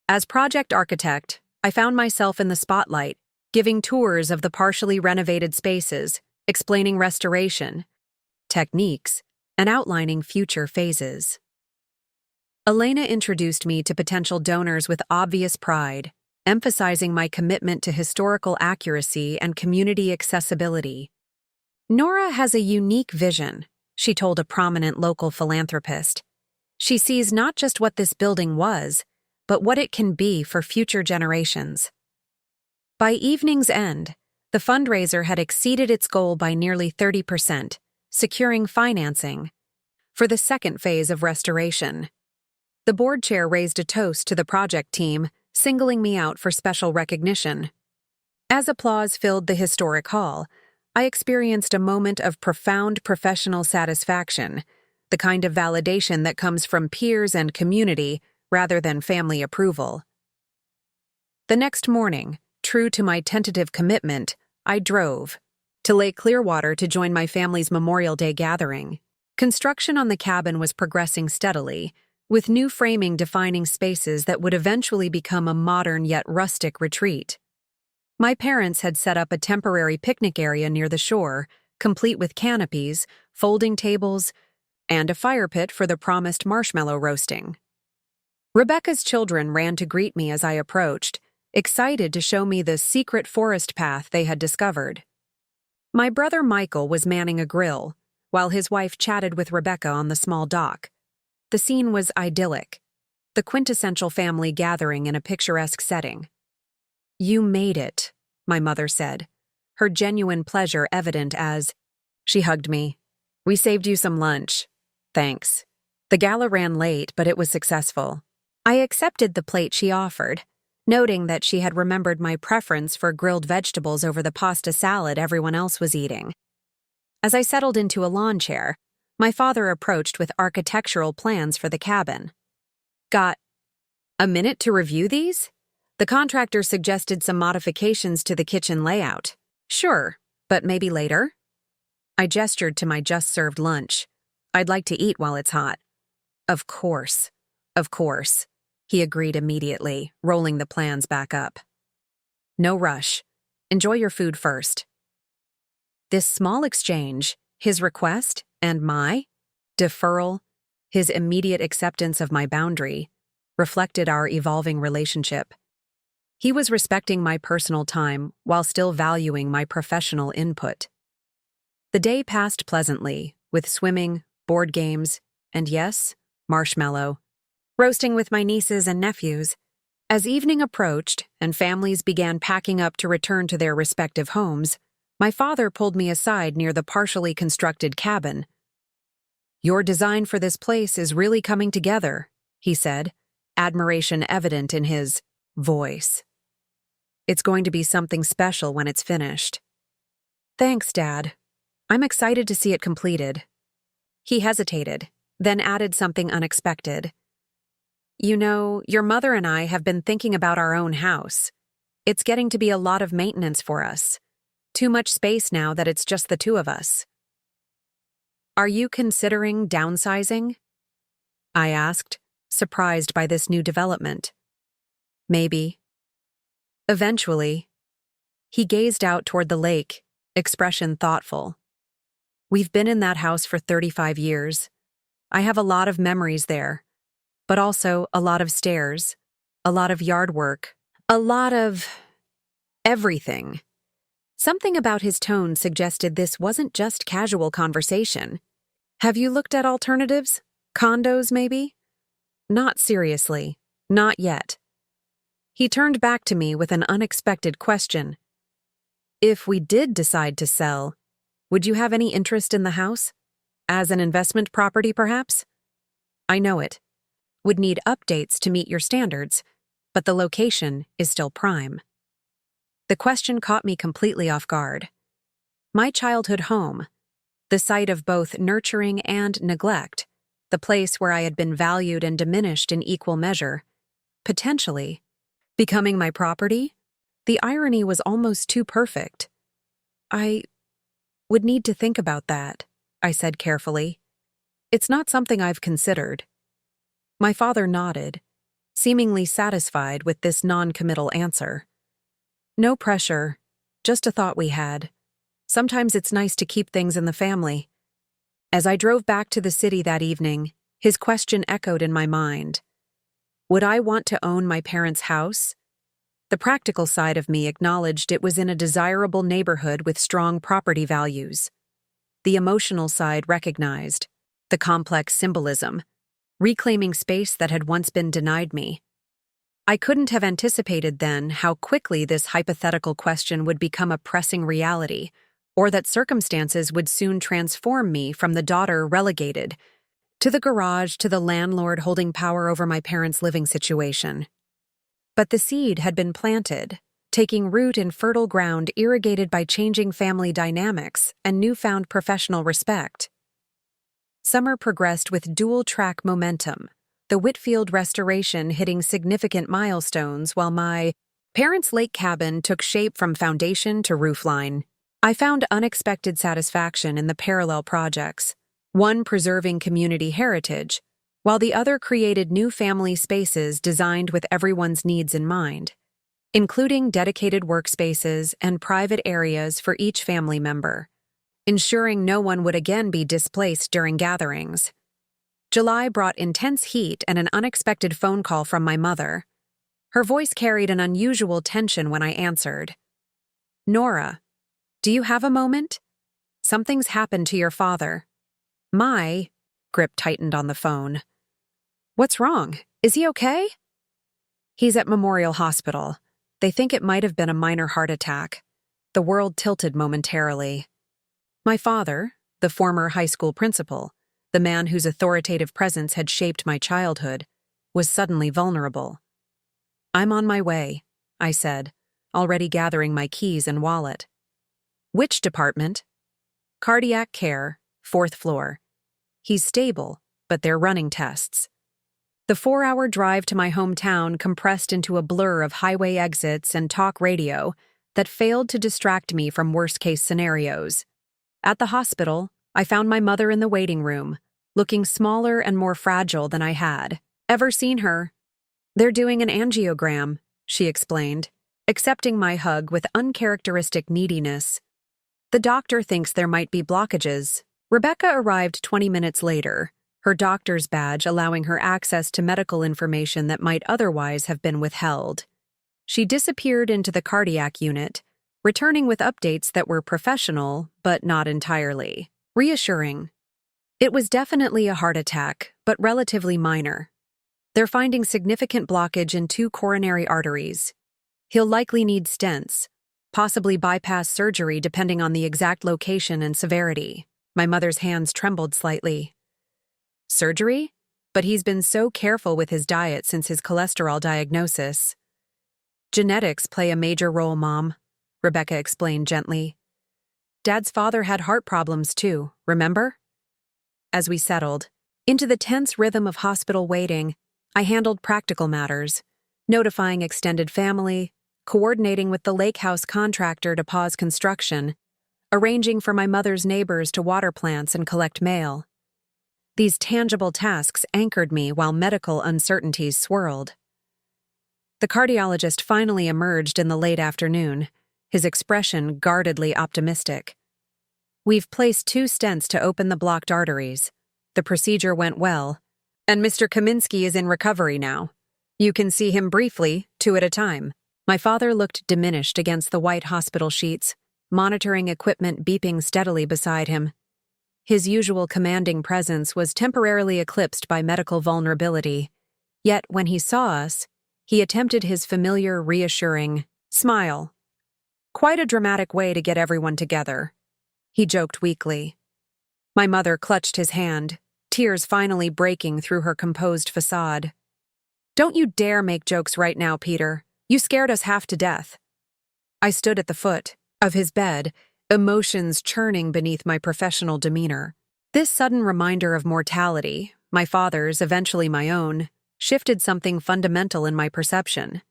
A: As project architect, I found myself in the spotlight, giving tours of the partially renovated spaces, explaining restoration techniques, and outlining future phases. Elena introduced me to potential donors with obvious pride, emphasizing my commitment to historical accuracy and community accessibility. Nora has a unique vision, she told a prominent local philanthropist. She sees not just what this building was, but what it can be for future generations. By evening's end, the fundraiser had exceeded its goal by nearly 30%, securing financing for the second phase of restoration. The board chair raised a toast to the project team, singling me out for special recognition. As applause filled the historic hall, I experienced a moment of profound professional satisfaction, the kind of validation that comes from peers and community rather than family approval. The next morning, true to my tentative commitment, I drove to Lake Clearwater to join my family's Memorial Day gathering. Construction on the cabin was progressing steadily, with new framing defining spaces that would eventually become a modern yet rustic retreat. My parents had set up a temporary picnic area near the shore, complete with canopies, folding tables, and a fire pit for the promised marshmallow roasting. Rebecca's children ran to greet me as I approached, excited to show me the secret forest path they had discovered. My brother Michael was manning a grill, while his wife chatted with Rebecca on the small dock. The scene was idyllic, the quintessential family gathering in a picturesque setting. "You made it," my mother said, her genuine pleasure evident as she hugged me. "We saved you some lunch. Thanks." The gala ran late, but it was successful. I accepted the plate she offered, noting that she had remembered my preference for grilled vegetables over the pasta salad everyone else was eating. As I settled into a lawn chair, my father approached with architectural plans for the cabin. "Got a minute to review these?" The contractor suggested some modifications to the kitchen layout. "Sure, but maybe later." I gestured to my just-served lunch. "I'd like to eat while it's hot." Of course," he agreed immediately, rolling the plans back up. "No rush. Enjoy your food first." This small exchange, his request and my deferral, his immediate acceptance of my boundary, reflected our evolving relationship. He was respecting my personal time while still valuing my professional input. The day passed pleasantly, with swimming, board games, and yes, marshmallow roasting with my nieces and nephews. As evening approached and families began packing up to return to their respective homes, my father pulled me aside near the partially constructed cabin. "Your design for this place is really coming together," he said, admiration evident in his voice. "It's going to be something special when it's finished." "Thanks, Dad. I'm excited to see it completed." He hesitated, then added something unexpected. "You know, your mother and I have been thinking about our own house. It's getting to be a lot of maintenance for us. Too much space now that it's just the two of us." "Are you considering downsizing?" I asked, surprised by this new development. Maybe. Eventually, he gazed out toward the lake, expression thoughtful. We've been in that house for 35 years. I have a lot of memories there, but also a lot of stairs, a lot of yard work, a lot of everything. Something about his tone suggested this wasn't just casual conversation. Have you looked at alternatives? Condos, maybe? Not seriously. Not yet. He turned back to me with an unexpected question. If we did decide to sell, would you have any interest in the house? As an investment property, perhaps? I know it. Would need updates to meet your standards, but the location is still prime. The question caught me completely off guard. My childhood home, the site of both nurturing and neglect, the place where I had been valued and diminished in equal measure, potentially becoming my property? The irony was almost too perfect. I would need to think about that, I said carefully. It's not something I've considered. My father nodded, seemingly satisfied with this non-committal answer. No pressure, just a thought we had. Sometimes it's nice to keep things in the family. As I drove back to the city that evening, his question echoed in my mind. Would I want to own my parents' house? The practical side of me acknowledged it was in a desirable neighborhood with strong property values. The emotional side recognized the complex symbolism, reclaiming space that had once been denied me. I couldn't have anticipated then how quickly this hypothetical question would become a pressing reality, or that circumstances would soon transform me from the daughter relegated to the garage to the landlord holding power over my parents' living situation. But the seed had been planted, taking root in fertile ground irrigated by changing family dynamics and newfound professional respect. Summer progressed with dual-track momentum, the Whitfield restoration hitting significant milestones while my parents' lake cabin took shape from foundation to roofline. I found unexpected satisfaction in the parallel projects, one preserving community heritage, while the other created new family spaces designed with everyone's needs in mind, including dedicated workspaces and private areas for each family member, ensuring no one would again be displaced during gatherings. July brought intense heat and an unexpected phone call from my mother. Her voice carried an unusual tension when I answered. Nora, do you have a moment? Something's happened to your father. My grip tightened on the phone. What's wrong? Is he okay? He's at Memorial Hospital. They think it might have been a minor heart attack. The world tilted momentarily. My father, the former high school principal, the man whose authoritative presence had shaped my childhood, was suddenly vulnerable. I'm on my way, I said, already gathering my keys and wallet. Which department? Cardiac care, 4th floor. He's stable, but they're running tests. The 4-hour drive to my hometown compressed into a blur of highway exits and talk radio that failed to distract me from worst-case scenarios. At the hospital, I found my mother in the waiting room, looking smaller and more fragile than I had ever seen her. They're doing an angiogram, she explained, accepting my hug with uncharacteristic neediness. The doctor thinks there might be blockages. Rebecca arrived 20 minutes later, her doctor's badge allowing her access to medical information that might otherwise have been withheld. She disappeared into the cardiac unit, returning with updates that were professional, but not entirely reassuring. It was definitely a heart attack, but relatively minor. They're finding significant blockage in 2 coronary arteries. He'll likely need stents, possibly bypass surgery depending on the exact location and severity. My mother's hands trembled slightly. Surgery? But he's been so careful with his diet since his cholesterol diagnosis. Genetics play a major role, Mom, Rebecca explained gently. Dad's father had heart problems too, remember? As we settled into the tense rhythm of hospital waiting, I handled practical matters, notifying extended family, coordinating with the lake house contractor to pause construction, arranging for my mother's neighbors to water plants and collect mail. These tangible tasks anchored me while medical uncertainties swirled. The cardiologist finally emerged in the late afternoon, his expression guardedly optimistic. "We've placed 2 stents to open the blocked arteries. The procedure went well, and Mr. Kaminsky is in recovery now. You can see him briefly, 2 at a time." My father looked diminished against the white hospital sheets, monitoring equipment beeping steadily beside him. His usual commanding presence was temporarily eclipsed by medical vulnerability, yet when he saw us, he attempted his familiar, reassuring smile. "Quite a dramatic way to get everyone together," he joked weakly. My mother clutched his hand, tears finally breaking through her composed facade. "Don't you dare make jokes right now, Peter. You scared us half to death." I stood at the foot of his bed, emotions churning beneath my professional demeanor. This sudden reminder of mortality, my father's, eventually my own, shifted something fundamental in my perception.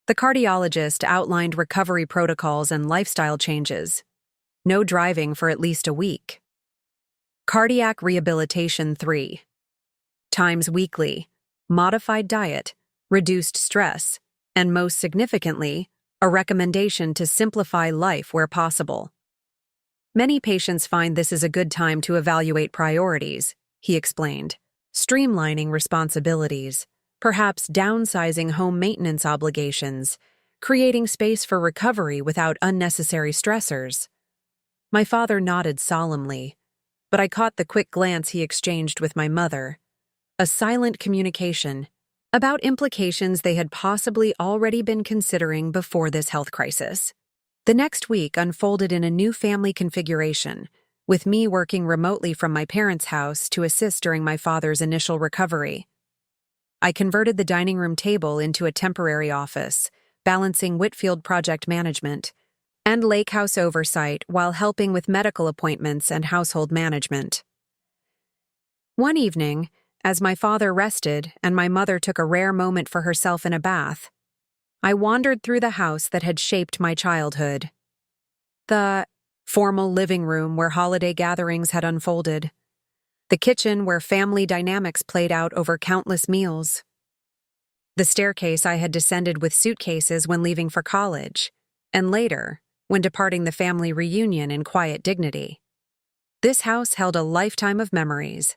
A: The cardiologist outlined recovery protocols and lifestyle changes. No driving for at least a week. Cardiac rehabilitation 3. Times weekly, modified diet, reduced stress, and most significantly, a recommendation to simplify life where possible. "Many patients find this is a good time to evaluate priorities," he explained, "streamlining responsibilities, perhaps downsizing home maintenance obligations, creating space for recovery without unnecessary stressors." My father nodded solemnly, but I caught the quick glance he exchanged with my mother, a silent communication about implications they had possibly already been considering before this health crisis. The next week unfolded in a new family configuration, with me working remotely from my parents' house to assist during my father's initial recovery. I converted the dining room table into a temporary office, balancing Whitfield project management and lake house oversight while helping with medical appointments and household management. One evening, as my father rested and my mother took a rare moment for herself in a bath, I wandered through the house that had shaped my childhood. The formal living room where holiday gatherings had unfolded. The kitchen where family dynamics played out over countless meals. The staircase I had descended with suitcases when leaving for college, and later, when departing the family reunion in quiet dignity. This house held a lifetime of memories,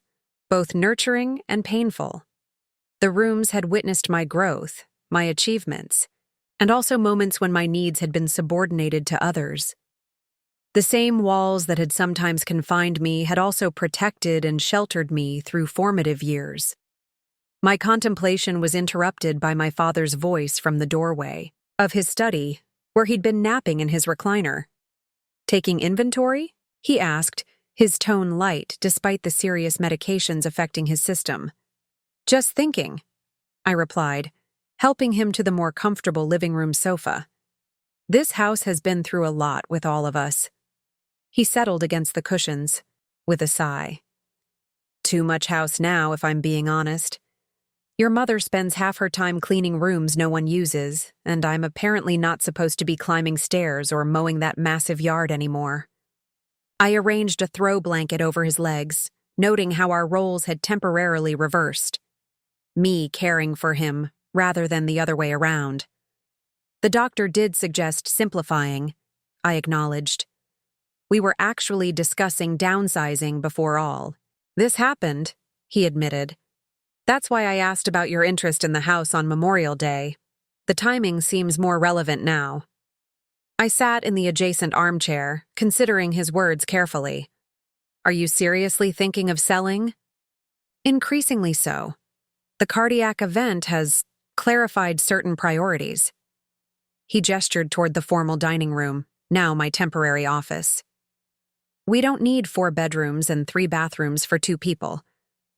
A: both nurturing and painful. The rooms had witnessed my growth, my achievements, and also moments when my needs had been subordinated to others. The same walls that had sometimes confined me had also protected and sheltered me through formative years. My contemplation was interrupted by my father's voice from the doorway of his study, where he'd been napping in his recliner. "Taking inventory?" he asked, his tone light despite the serious medications affecting his system. "Just thinking," I replied, helping him to the more comfortable living room sofa. "This house has been through a lot with all of us." He settled against the cushions, with a sigh. "Too much house now, if I'm being honest. Your mother spends half her time cleaning rooms no one uses, and I'm apparently not supposed to be climbing stairs or mowing that massive yard anymore." I arranged a throw blanket over his legs, noting how our roles had temporarily reversed. Me caring for him, rather than the other way around. "The doctor did suggest simplifying," I acknowledged. "We were actually discussing downsizing before all. This happened," he admitted. "That's why I asked about your interest in the house on Memorial Day. The timing seems more relevant now." I sat in the adjacent armchair, considering his words carefully. "Are you seriously thinking of selling?" "Increasingly so. The cardiac event has clarified certain priorities." He gestured toward the formal dining room, now my temporary office. "We don't need 4 bedrooms and 3 bathrooms for 2 people.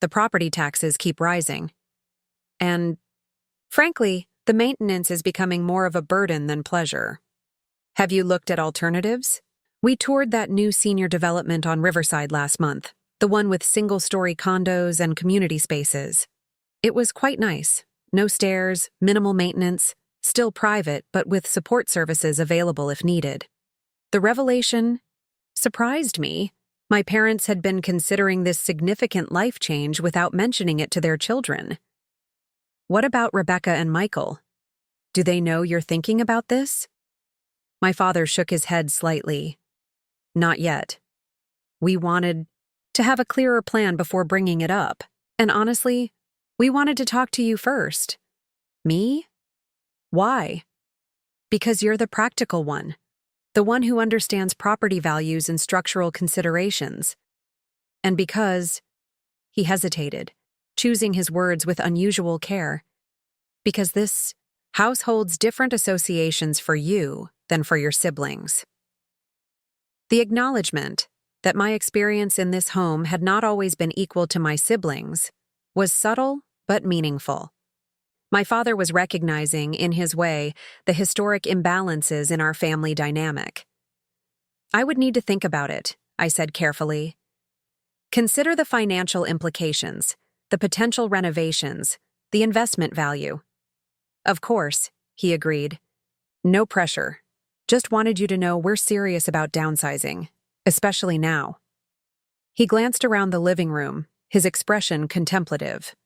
A: The property taxes keep rising. And, frankly, the maintenance is becoming more of a burden than pleasure. Have you looked at alternatives?" We toured that new senior development on Riverside last month, the one with single-story condos and community spaces. It was quite nice. No stairs, minimal maintenance, still private but with support services available if needed. The revelation surprised me, My parents had been considering this significant life change without mentioning it to their children. What about Rebecca and Michael? Do they know you're thinking about this? My father shook his head slightly. Not yet. We wanted to have a clearer plan before bringing it up. And honestly, we wanted to talk to you first. Me? Why? Because you're the practical one. The one who understands property values and structural considerations. And because, he hesitated, choosing his words with unusual care, because this house holds different associations for you than for your siblings. The acknowledgement that my experience in this home had not always been equal to my siblings was subtle but meaningful. My father was recognizing, in his way, the historic imbalances in our family dynamic. I would need to think about it, I said carefully. Consider the financial implications, the potential renovations, the investment value. Of course, he agreed. No pressure. Just wanted you to know we're serious about downsizing, especially now. He glanced around the living room, his expression contemplative.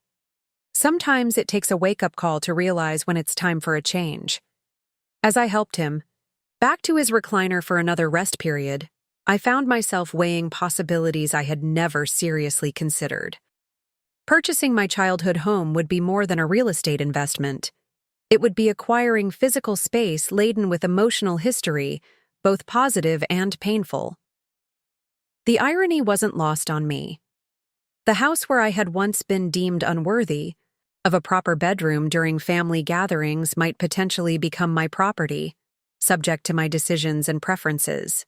A: Sometimes it takes a wake-up call to realize when it's time for a change. As I helped him, back to his recliner for another rest period, I found myself weighing possibilities I had never seriously considered. Purchasing my childhood home would be more than a real estate investment. It would be acquiring physical space laden with emotional history, both positive and painful. The irony wasn't lost on me. The house where I had once been deemed unworthy of a proper bedroom during family gatherings might potentially become my property, subject to my decisions and preferences.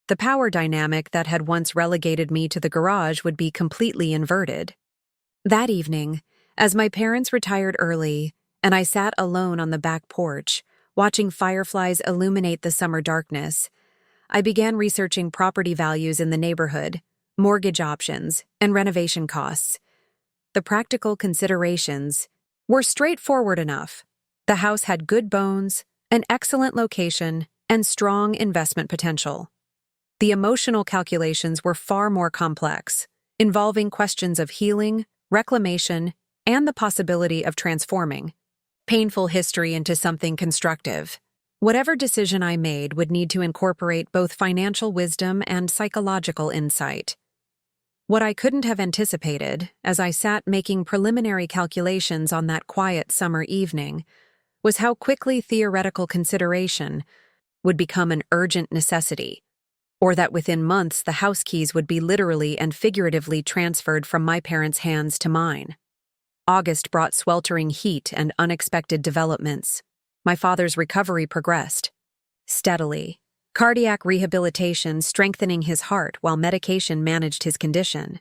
A: The power dynamic that had once relegated me to the garage would be completely inverted. That evening, as my parents retired early, and I sat alone on the back porch, watching fireflies illuminate the summer darkness, I began researching property values in the neighborhood, mortgage options, and renovation costs. The practical considerations were straightforward enough. The house had good bones, an excellent location, and strong investment potential. The emotional calculations were far more complex, involving questions of healing, reclamation, and the possibility of transforming painful history into something constructive. Whatever decision I made would need to incorporate both financial wisdom and psychological insight. What I couldn't have anticipated, as I sat making preliminary calculations on that quiet summer evening, was how quickly theoretical consideration would become an urgent necessity, or that within months the house keys would be literally and figuratively transferred from my parents' hands to mine. August brought sweltering heat and unexpected developments. My father's recovery progressed steadily. Cardiac rehabilitation strengthening his heart while medication managed his condition.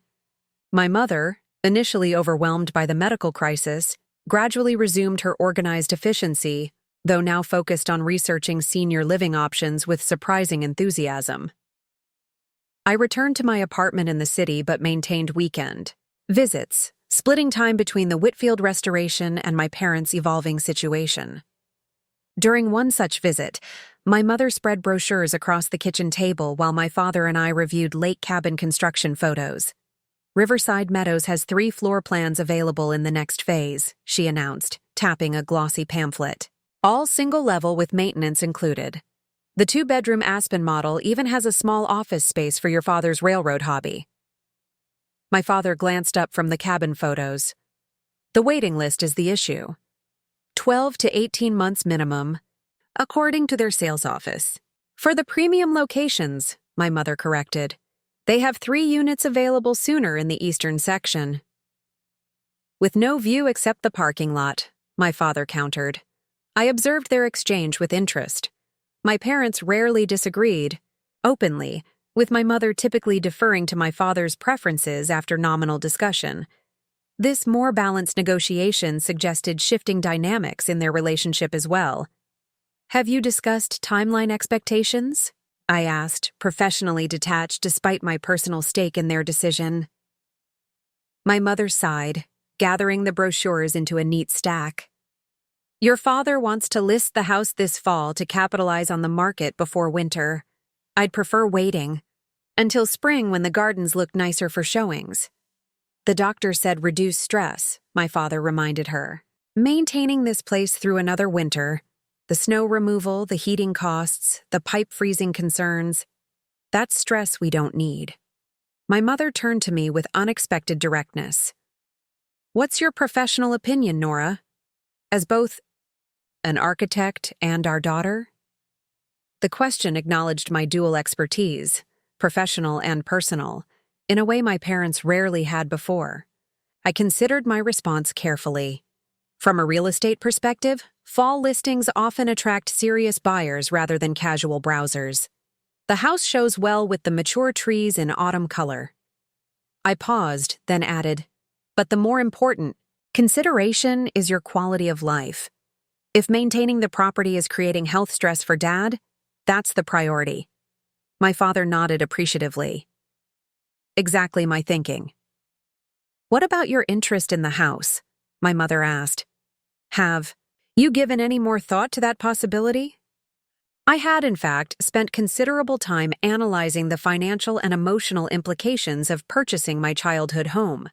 A: My mother, initially overwhelmed by the medical crisis, gradually resumed her organized efficiency, though now focused on researching senior living options with surprising enthusiasm. I returned to my apartment in the city but maintained weekend visits, splitting time between the Whitfield restoration and my parents' evolving situation. During one such visit, my mother spread brochures across the kitchen table while my father and I reviewed lake cabin construction photos. Riverside Meadows has 3 floor plans available in the next phase, she announced, tapping a glossy pamphlet. All single-level with maintenance included. The 2-bedroom Aspen model even has a small office space for your father's railroad hobby. My father glanced up from the cabin photos. The waiting list is the issue. 12 to 18 months minimum, according to their sales office. For the premium locations, my mother corrected, they have 3 units available sooner in the eastern section. With no view except the parking lot, my father countered. I observed their exchange with interest. My parents rarely disagreed, openly, with my mother typically deferring to my father's preferences after nominal discussion. This more balanced negotiation suggested shifting dynamics in their relationship as well. Have you discussed timeline expectations? I asked, professionally detached despite my personal stake in their decision. My mother sighed, gathering the brochures into a neat stack. Your father wants to list the house this fall to capitalize on the market before winter. I'd prefer waiting. Until spring when the gardens looked nicer for showings. The doctor said reduce stress, my father reminded her. Maintaining this place through another winter, the snow removal, the heating costs, the pipe freezing concerns, that's stress we don't need. My mother turned to me with unexpected directness. What's your professional opinion, Nora? As both an architect and our daughter? The question acknowledged my dual expertise, professional and personal, in a way my parents rarely had before. I considered my response carefully. From a real estate perspective, fall listings often attract serious buyers rather than casual browsers. The house shows well with the mature trees in autumn color. I paused, then added, but the more important consideration is your quality of life. If maintaining the property is creating health stress for Dad, that's the priority. My father nodded appreciatively. Exactly my thinking. What about your interest in the house? My mother asked. Have you given any more thought to that possibility? I had, in fact, spent considerable time analyzing the financial and emotional implications of purchasing my childhood home.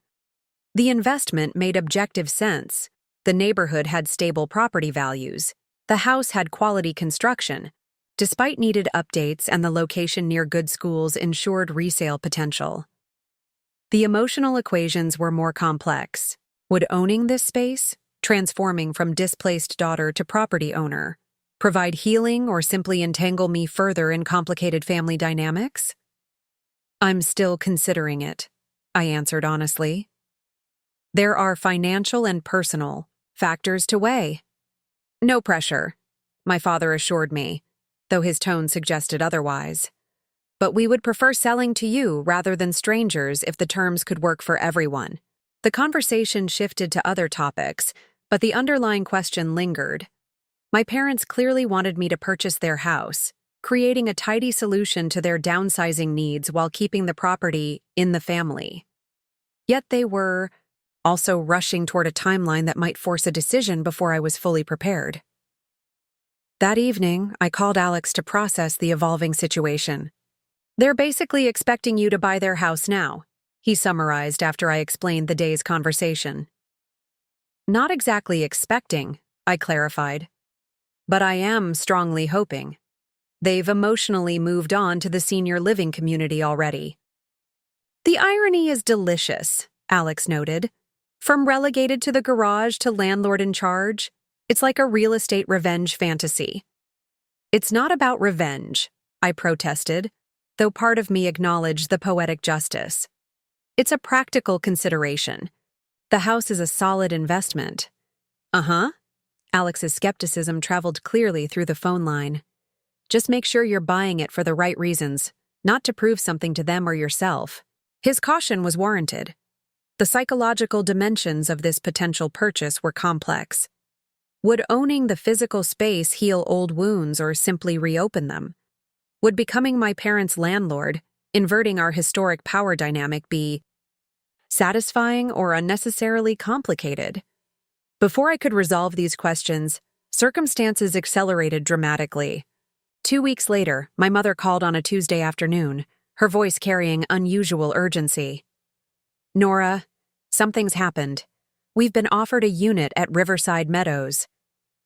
A: The investment made objective sense. The neighborhood had stable property values. The house had quality construction. Despite needed updates and the location near good schools ensured resale potential. The emotional equations were more complex. Would owning this space, transforming from displaced daughter to property owner, provide healing or simply entangle me further in complicated family dynamics? I'm still considering it, I answered honestly. There are financial and personal factors to weigh. No pressure, my father assured me, though his tone suggested otherwise. But we would prefer selling to you rather than strangers if the terms could work for everyone. The conversation shifted to other topics, but the underlying question lingered. My parents clearly wanted me to purchase their house, creating a tidy solution to their downsizing needs while keeping the property in the family. Yet they were also rushing toward a timeline that might force a decision before I was fully prepared. That evening, I called Alex to process the evolving situation. They're basically expecting you to buy their house now, he summarized after I explained the day's conversation. Not exactly expecting, I clarified. But I am strongly hoping. They've emotionally moved on to the senior living community already. The irony is delicious, Alex noted. From relegated to the garage to landlord in charge, it's like a real estate revenge fantasy. It's not about revenge, I protested, though part of me acknowledged the poetic justice. It's a practical consideration. The house is a solid investment. Uh-huh. Alex's skepticism traveled clearly through the phone line. Just make sure you're buying it for the right reasons, not to prove something to them or yourself. His caution was warranted. The psychological dimensions of this potential purchase were complex. Would owning the physical space heal old wounds or simply reopen them? Would becoming my parents' landlord, inverting our historic power dynamic, be satisfying or unnecessarily complicated? Before I could resolve these questions, circumstances accelerated dramatically. 2 weeks later, my mother called on a Tuesday afternoon, her voice carrying unusual urgency. Nora, something's happened. We've been offered a unit at Riverside Meadows.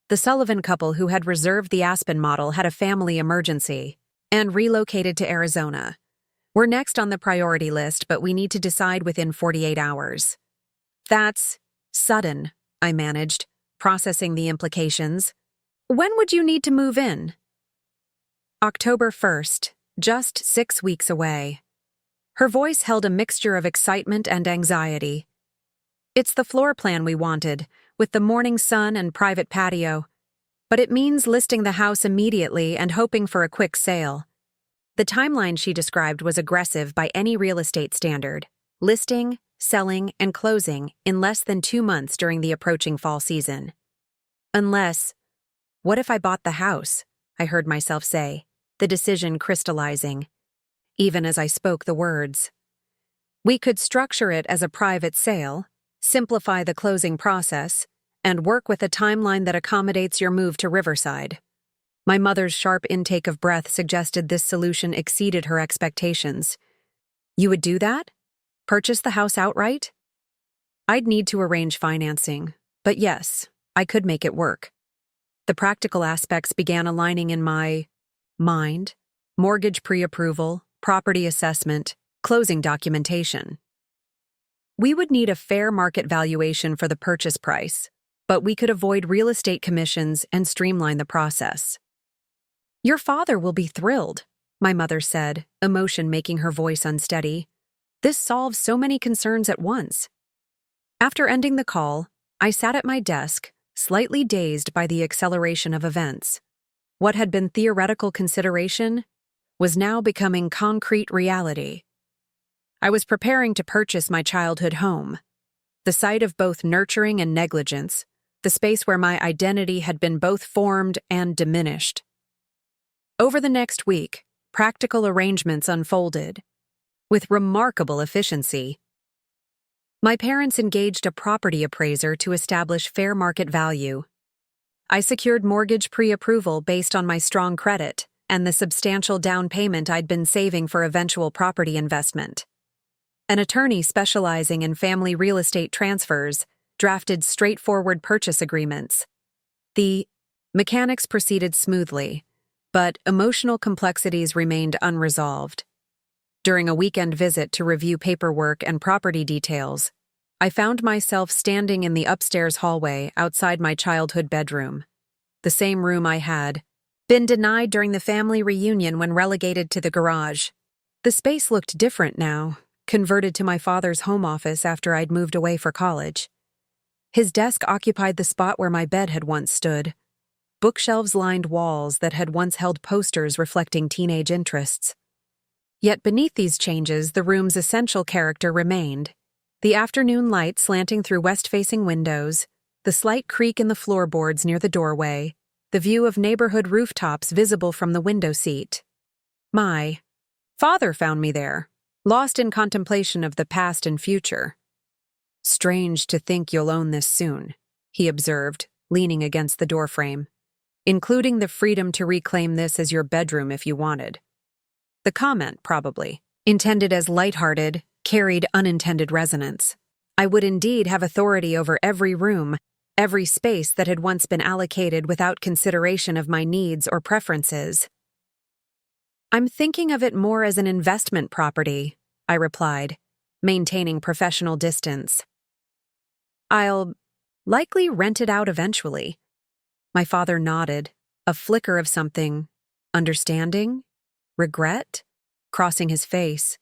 A: The Sullivan couple who had reserved the Aspen model had a family emergency and relocated to Arizona. We're next on the priority list, but we need to decide within 48 hours. That's sudden, I managed, processing the implications. When would you need to move in? October 1st, just 6 weeks away. Her voice held a mixture of excitement and anxiety. It's the floor plan we wanted, with the morning sun and private patio. But it means listing the house immediately and hoping for a quick sale. The timeline she described was aggressive by any real estate standard. Listing, selling, and closing in less than 2 months during the approaching fall season. Unless, what if I bought the house? I heard myself say, the decision crystallizing, even as I spoke the words. We could structure it as a private sale, simplify the closing process, and work with a timeline that accommodates your move to Riverside. My mother's sharp intake of breath suggested this solution exceeded her expectations. You would do that? Purchase the house outright? I'd need to arrange financing, but yes, I could make it work. The practical aspects began aligning in my mind: mortgage pre-approval, property assessment, closing documentation. We would need a fair market valuation for the purchase price, but we could avoid real estate commissions and streamline the process. Your father will be thrilled, my mother said, emotion making her voice unsteady. This solves so many concerns at once. After ending the call, I sat at my desk, slightly dazed by the acceleration of events. What had been theoretical consideration was now becoming concrete reality. I was preparing to purchase my childhood home, the site of both nurturing and negligence, the space where my identity had been both formed and diminished. Over the next week, practical arrangements unfolded, with remarkable efficiency. My parents engaged a property appraiser to establish fair market value. I secured mortgage pre-approval based on my strong credit and the substantial down payment I'd been saving for eventual property investment. An attorney specializing in family real estate transfers drafted straightforward purchase agreements. The mechanics proceeded smoothly, but emotional complexities remained unresolved. During a weekend visit to review paperwork and property details, I found myself standing in the upstairs hallway outside my childhood bedroom, the same room I had been denied during the family reunion when relegated to the garage. The space looked different now, converted to my father's home office after I'd moved away for college. His desk occupied the spot where my bed had once stood. Bookshelves lined walls that had once held posters reflecting teenage interests. Yet beneath these changes, the room's essential character remained. The afternoon light slanting through west-facing windows, the slight creak in the floorboards near the doorway, the view of neighborhood rooftops visible from the window seat. My father found me there, lost in contemplation of the past and future. "Strange to think you'll own this soon," he observed, leaning against the doorframe, "including the freedom to reclaim this as your bedroom if you wanted." The comment, probably intended as lighthearted, carried unintended resonance. I would indeed have authority over every room, every space that had once been allocated without consideration of my needs or preferences. "I'm thinking of it more as an investment property," I replied, maintaining professional distance. "I'll likely rent it out eventually." My father nodded, a flicker of something, understanding, regret, crossing his face.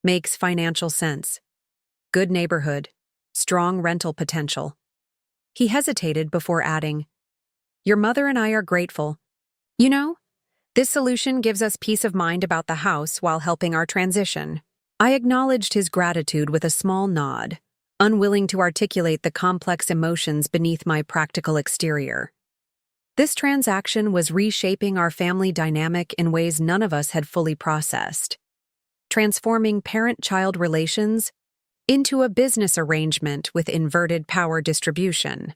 A: "Makes financial sense. Good neighborhood, strong rental potential." He hesitated before adding, "Your mother and I are grateful. You know, this solution gives us peace of mind about the house while helping our transition." I acknowledged his gratitude with a small nod, unwilling to articulate the complex emotions beneath my practical exterior. This transaction was reshaping our family dynamic in ways none of us had fully processed, transforming parent-child relations into a business arrangement with inverted power distribution.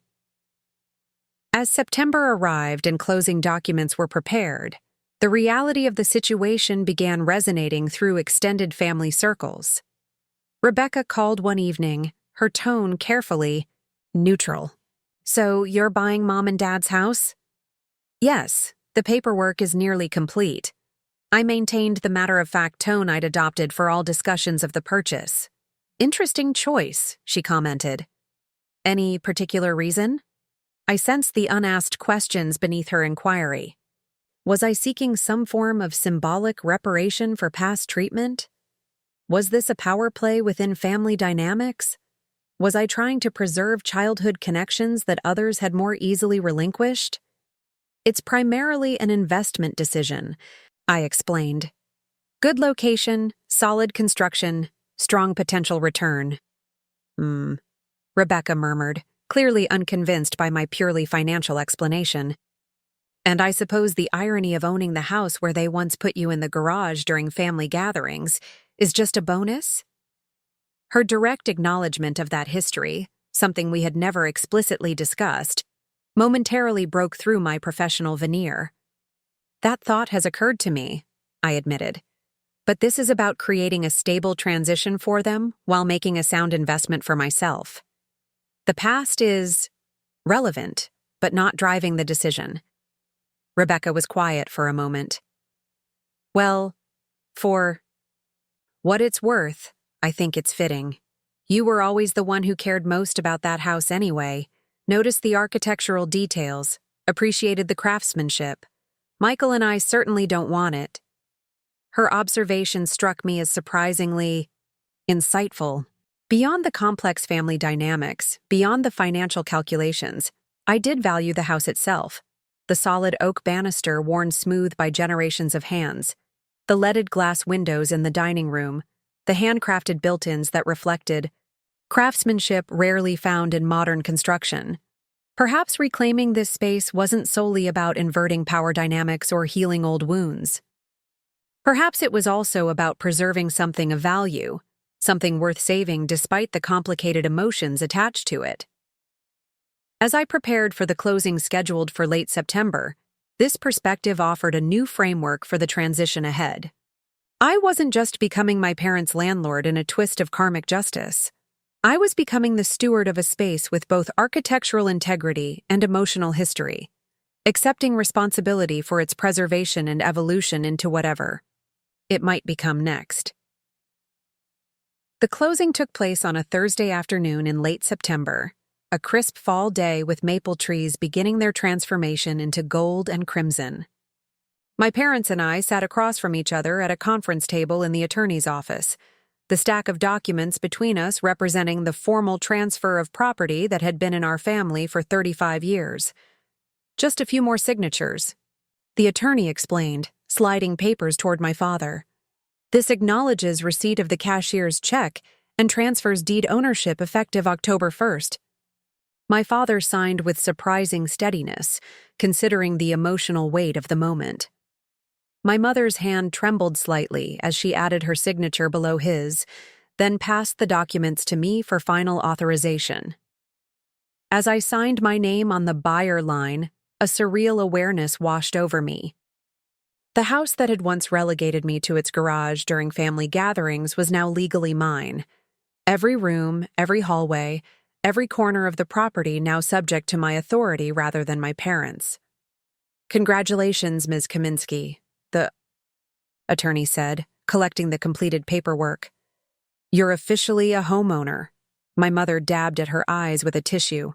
A: As September arrived and closing documents were prepared, the reality of the situation began resonating through extended family circles. Rebecca called one evening, her tone carefully neutral. "So you're buying Mom and Dad's house?" "Yes, the paperwork is nearly complete." I maintained the matter-of-fact tone I'd adopted for all discussions of the purchase. "Interesting choice," she commented. "Any particular reason?" I sensed the unasked questions beneath her inquiry. Was I seeking some form of symbolic reparation for past treatment? Was this a power play within family dynamics? Was I trying to preserve childhood connections that others had more easily relinquished? "It's primarily an investment decision," I explained. "Good location, solid construction, strong potential return." Rebecca murmured, clearly unconvinced by my purely financial explanation. "And I suppose the irony of owning the house where they once put you in the garage during family gatherings is just a bonus?" Her direct acknowledgement of that history, something we had never explicitly discussed, momentarily broke through my professional veneer. "That thought has occurred to me," I admitted. But this is about creating a stable transition for them while making a sound investment for myself. The past is relevant, but not driving the decision. Rebecca was quiet for a moment. Well, for what it's worth, I think it's fitting. You were always the one who cared most about that house anyway. Noticed the architectural details, appreciated the craftsmanship. Michael and I certainly don't want it. Her observation struck me as surprisingly insightful. Beyond the complex family dynamics, beyond the financial calculations, I did value the house itself. The solid oak banister worn smooth by generations of hands, the leaded glass windows in the dining room, the handcrafted built-ins that reflected craftsmanship rarely found in modern construction. Perhaps reclaiming this space wasn't solely about inverting power dynamics or healing old wounds. Perhaps it was also about preserving something of value, something worth saving despite the complicated emotions attached to it. As I prepared for the closing scheduled for late September, this perspective offered a new framework for the transition ahead. I wasn't just becoming my parents' landlord in a twist of karmic justice. I was becoming the steward of a space with both architectural integrity and emotional history, accepting responsibility for its preservation and evolution into whatever it might become next. The closing took place on a Thursday afternoon in late September, a crisp fall day with maple trees beginning their transformation into gold and crimson. My parents and I sat across from each other at a conference table in the attorney's office, the stack of documents between us representing the formal transfer of property that had been in our family for 35 years. Just a few more signatures, the attorney explained, sliding papers toward my father. This acknowledges receipt of the cashier's check and transfers deed ownership effective October 1st. My father signed with surprising steadiness, considering the emotional weight of the moment. My mother's hand trembled slightly as she added her signature below his, then passed the documents to me for final authorization. As I signed my name on the buyer line, a surreal awareness washed over me. The house that had once relegated me to its garage during family gatherings was now legally mine. Every room, every hallway, every corner of the property now subject to my authority rather than my parents'. "Congratulations, Ms. Kaminsky," the attorney said, collecting the completed paperwork. "You're officially a homeowner." My mother dabbed at her eyes with a tissue.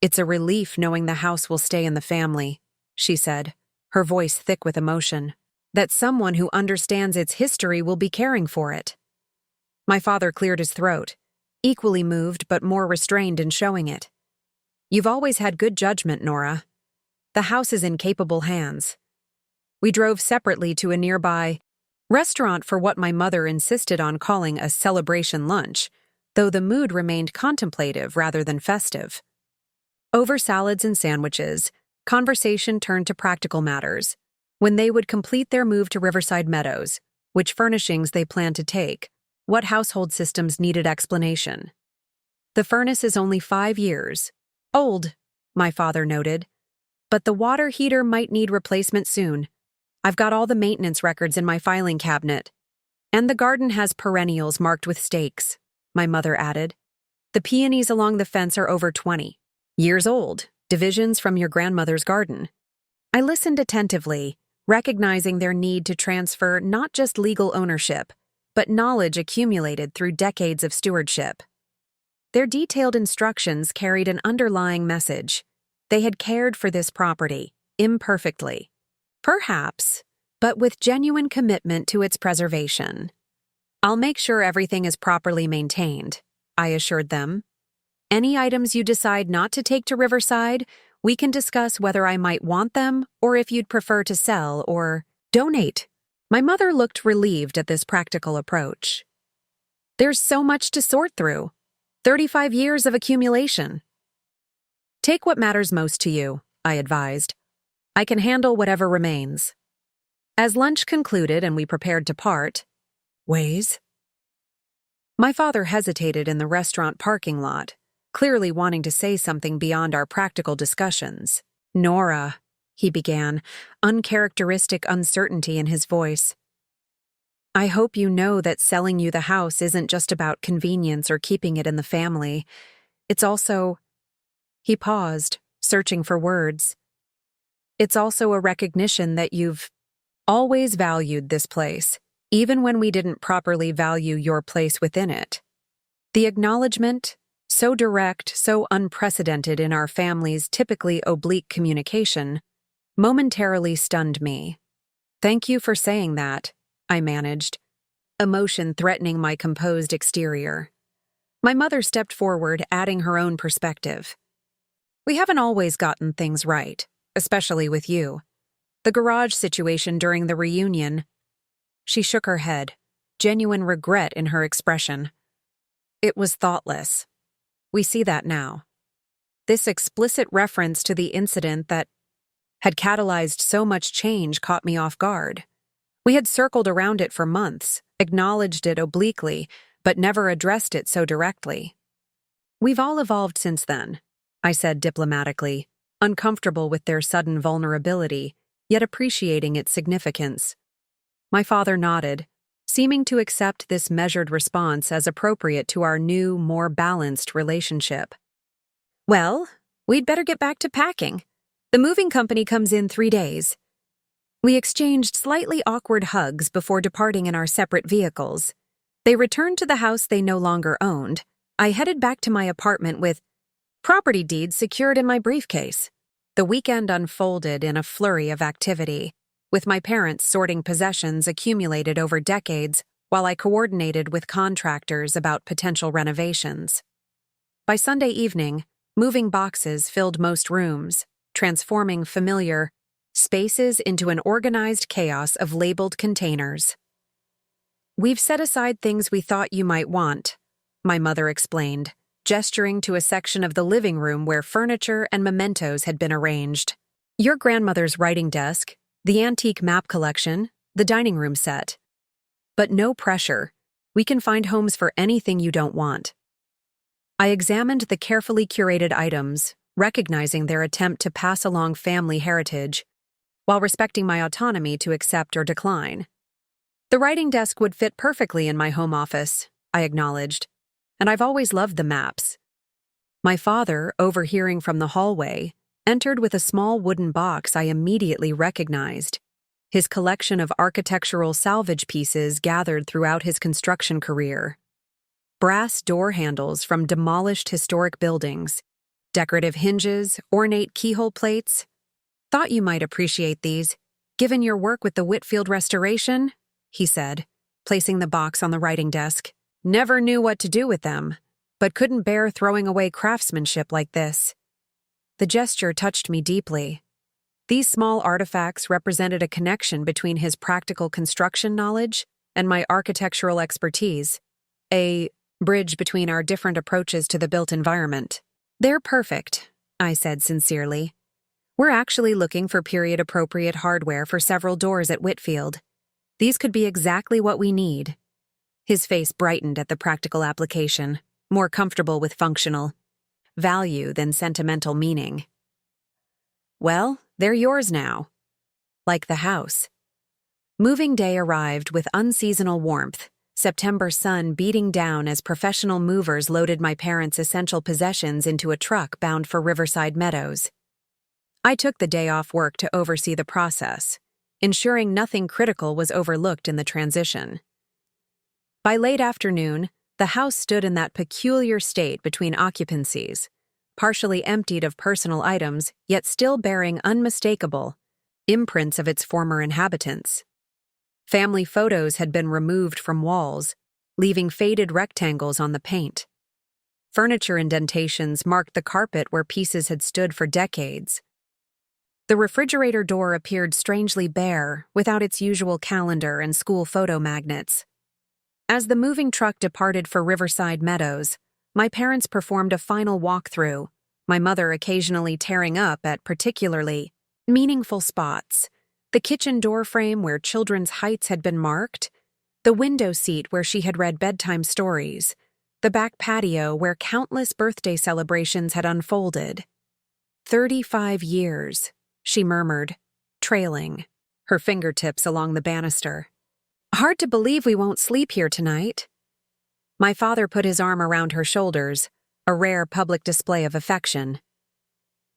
A: "It's a relief knowing the house will stay in the family," she said, her voice thick with emotion, "that someone who understands its history will be caring for it." My father cleared his throat, equally moved but more restrained in showing it. "You've always had good judgment, Nora. The house is in capable hands." We drove separately to a nearby restaurant for what my mother insisted on calling a celebration lunch, though the mood remained contemplative rather than festive. Over salads and sandwiches, conversation turned to practical matters, when they would complete their move to Riverside Meadows, which furnishings they planned to take, what household systems needed explanation. "The furnace is only 5 years old," my father noted, "but the water heater might need replacement soon. I've got all the maintenance records in my filing cabinet. And the garden has perennials marked with stakes," my mother added. "The peonies along the fence are over 20 years old, divisions from your grandmother's garden." I listened attentively, recognizing their need to transfer not just legal ownership, but knowledge accumulated through decades of stewardship. Their detailed instructions carried an underlying message. They had cared for this property, imperfectly, perhaps, but with genuine commitment to its preservation. "I'll make sure everything is properly maintained," I assured them. "Any items you decide not to take to Riverside, we can discuss whether I might want them or if you'd prefer to sell or donate." My mother looked relieved at this practical approach. "There's so much to sort through. 35 years of accumulation." "Take what matters most to you," I advised. "I can handle whatever remains." As lunch concluded and we prepared to part ways, my father hesitated in the restaurant parking lot, clearly wanting to say something beyond our practical discussions. "Nora," he began, uncharacteristic uncertainty in his voice. I hope you know that selling you the house isn't just about convenience or keeping it in the family. It's also—" He paused, searching for words. "It's also a recognition that you've always valued this place, even when we didn't properly value your place within it." The acknowledgement, so direct, so unprecedented in our family's typically oblique communication, momentarily stunned me. "Thank you for saying that," I managed, emotion threatening my composed exterior. My mother stepped forward, adding her own perspective. "We haven't always gotten things right, especially with you. The garage situation during the reunion—" She shook her head, genuine regret in her expression. "It was thoughtless. We see that now." This explicit reference to the incident that had catalyzed so much change caught me off guard. We had circled around it for months, acknowledged it obliquely, but never addressed it so directly. "We've all evolved since then," I said diplomatically, uncomfortable with their sudden vulnerability, yet appreciating its significance. My father nodded, seeming to accept this measured response as appropriate to our new, more balanced relationship. "Well, we'd better get back to packing. The moving company comes in 3 days." We exchanged slightly awkward hugs before departing in our separate vehicles. They returned to the house they no longer owned. I headed back to my apartment with property deeds secured in my briefcase. The weekend unfolded in a flurry of activity, with my parents sorting possessions accumulated over decades while I coordinated with contractors about potential renovations. By Sunday evening, moving boxes filled most rooms, transforming familiar spaces into an organized chaos of labeled containers. "We've set aside things we thought you might want," my mother explained, gesturing to a section of the living room where furniture and mementos had been arranged. "Your grandmother's writing desk, the antique map collection, the dining room set. But no pressure. We can find homes for anything you don't want." I examined the carefully curated items, recognizing their attempt to pass along family heritage, while respecting my autonomy to accept or decline. "The writing desk would fit perfectly in my home office," I acknowledged, "and I've always loved the maps." My father, overhearing from the hallway, entered with a small wooden box I immediately recognized. His collection of architectural salvage pieces gathered throughout his construction career. Brass door handles from demolished historic buildings, decorative hinges, ornate keyhole plates. "Thought you might appreciate these, given your work with the Whitfield restoration," he said, placing the box on the writing desk. "Never knew what to do with them, but couldn't bear throwing away craftsmanship like this." The gesture touched me deeply. These small artifacts represented a connection between his practical construction knowledge and my architectural expertise, a bridge between our different approaches to the built environment. "They're perfect," I said sincerely. "We're actually looking for period-appropriate hardware for several doors at Whitfield. These could be exactly what we need." His face brightened at the practical application, more comfortable with functional value than sentimental meaning. "Well, they're yours now." Like the house. Moving day arrived with unseasonal warmth, September sun beating down as professional movers loaded my parents' essential possessions into a truck bound for Riverside Meadows. I took the day off work to oversee the process, ensuring nothing critical was overlooked in the transition. By late afternoon, the house stood in that peculiar state between occupancies, partially emptied of personal items, yet still bearing unmistakable imprints of its former inhabitants. Family photos had been removed from walls, leaving faded rectangles on the paint. Furniture indentations marked the carpet where pieces had stood for decades. The refrigerator door appeared strangely bare, without its usual calendar and school photo magnets. As the moving truck departed for Riverside Meadows, my parents performed a final walkthrough, my mother occasionally tearing up at particularly meaningful spots. The kitchen doorframe where children's heights had been marked, the window seat where she had read bedtime stories, the back patio where countless birthday celebrations had unfolded. 35 years, she murmured, trailing, her fingertips along the banister. Hard to believe we won't sleep here tonight. My father put his arm around her shoulders, a rare public display of affection.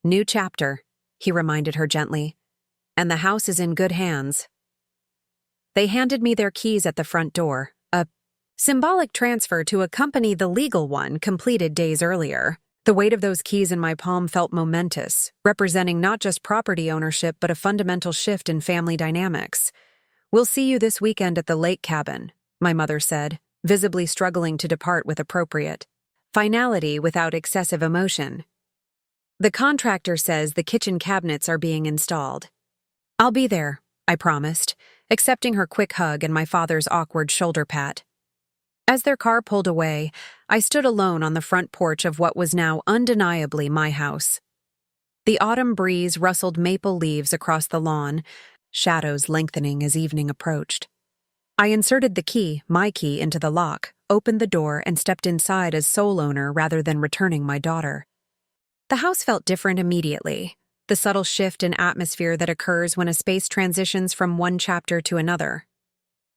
A: New chapter, he reminded her gently, and the house is in good hands. They handed me their keys at the front door, a symbolic transfer to accompany the legal one completed days earlier. The weight of those keys in my palm felt momentous, representing not just property ownership but a fundamental shift in family dynamics. "We'll see you this weekend at the lake cabin," my mother said, visibly struggling to depart with appropriate finality without excessive emotion. "The contractor says the kitchen cabinets are being installed." "I'll be there," I promised, accepting her quick hug and my father's awkward shoulder pat. As their car pulled away, I stood alone on the front porch of what was now undeniably my house. The autumn breeze rustled maple leaves across the lawn, shadows lengthening as evening approached. I inserted the key, my key, into the lock, opened the door, and stepped inside as sole owner rather than returning my daughter. The house felt different immediately, the subtle shift in atmosphere that occurs when a space transitions from one chapter to another.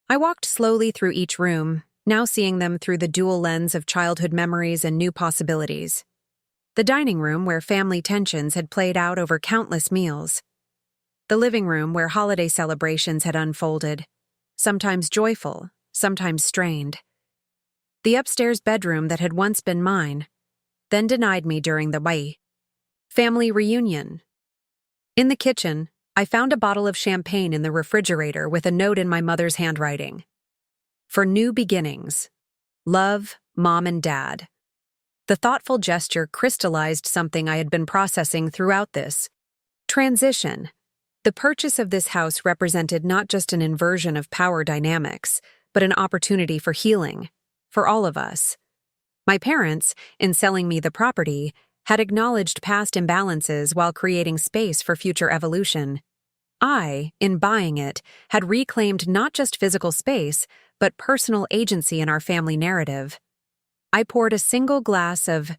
A: I walked slowly through each room, now seeing them through the dual lens of childhood memories and new possibilities. The dining room, where family tensions had played out over countless meals. The living room, where holiday celebrations had unfolded, sometimes joyful, sometimes strained. The upstairs bedroom that had once been mine, then denied me during the family reunion. In the kitchen, I found a bottle of champagne in the refrigerator with a note in my mother's handwriting. "For new beginnings. Love, Mom and Dad." The thoughtful gesture crystallized something I had been processing throughout this transition. The purchase of this house represented not just an inversion of power dynamics, but an opportunity for healing, for all of us. My parents, in selling me the property, had acknowledged past imbalances while creating space for future evolution. I, in buying it, had reclaimed not just physical space, but personal agency in our family narrative. I poured a single glass of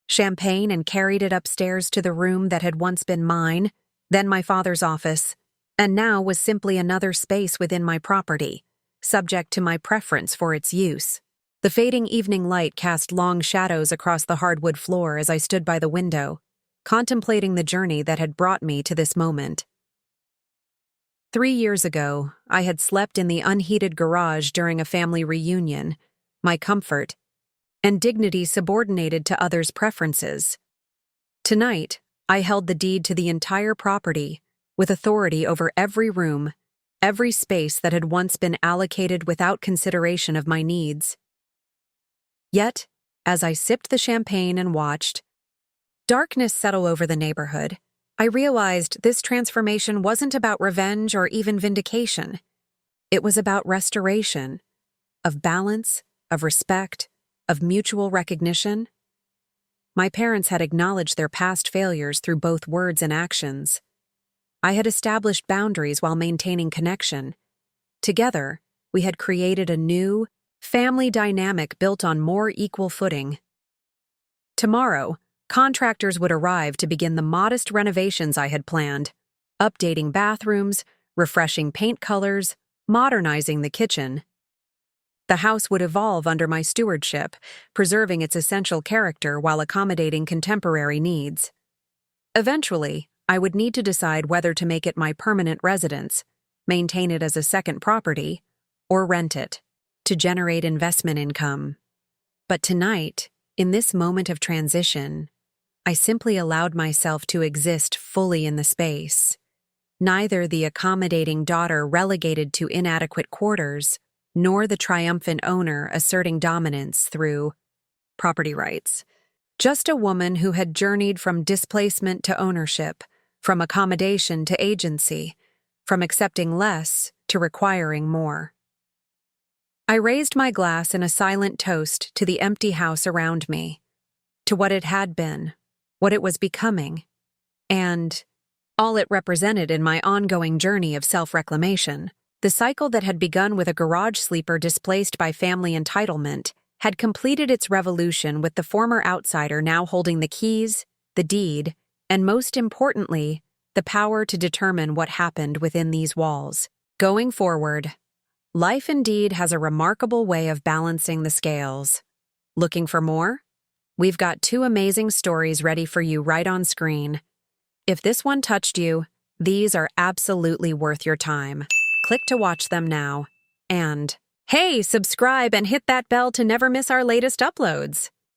A: champagne and carried it upstairs to the room that had once been mine, then my father's office, and now was simply another space within my property, subject to my preference for its use. The fading evening light cast long shadows across the hardwood floor as I stood by the window, contemplating the journey that had brought me to this moment. 3 years ago, I had slept in the unheated garage during a family reunion, my comfort and dignity subordinated to others' preferences. Tonight, I held the deed to the entire property, with authority over every room, every space that had once been allocated without consideration of my needs. Yet, as I sipped the champagne and watched darkness settle over the neighborhood, I realized this transformation wasn't about revenge or even vindication. It was about restoration, of balance, of respect, of mutual recognition. My parents had acknowledged their past failures through both words and actions. I had established boundaries while maintaining connection. Together, we had created a new, family dynamic built on more equal footing. Tomorrow, contractors would arrive to begin the modest renovations I had planned, updating bathrooms, refreshing paint colors, modernizing the kitchen. The house would evolve under my stewardship, preserving its essential character while accommodating contemporary needs. Eventually, I would need to decide whether to make it my permanent residence, maintain it as a second property, or rent it, to generate investment income. But tonight, in this moment of transition, I simply allowed myself to exist fully in the space. Neither the accommodating daughter relegated to inadequate quarters, nor the triumphant owner asserting dominance through property rights. Just a woman who had journeyed from displacement to ownership, from accommodation to agency, from accepting less to requiring more. I raised my glass in a silent toast to the empty house around me, to what it had been, what it was becoming, and all it represented in my ongoing journey of self-reclamation. The cycle that had begun with a garage sleeper displaced by family entitlement had completed its revolution with the former outsider now holding the keys, the deed, and most importantly, the power to determine what happened within these walls. Going forward, Life indeed has a remarkable way of balancing the scales. Looking for more? We've got two amazing stories ready for you right on screen. If this one touched you, these are absolutely worth your time. Click to watch them now. And, hey, subscribe and hit that bell to never miss our latest uploads.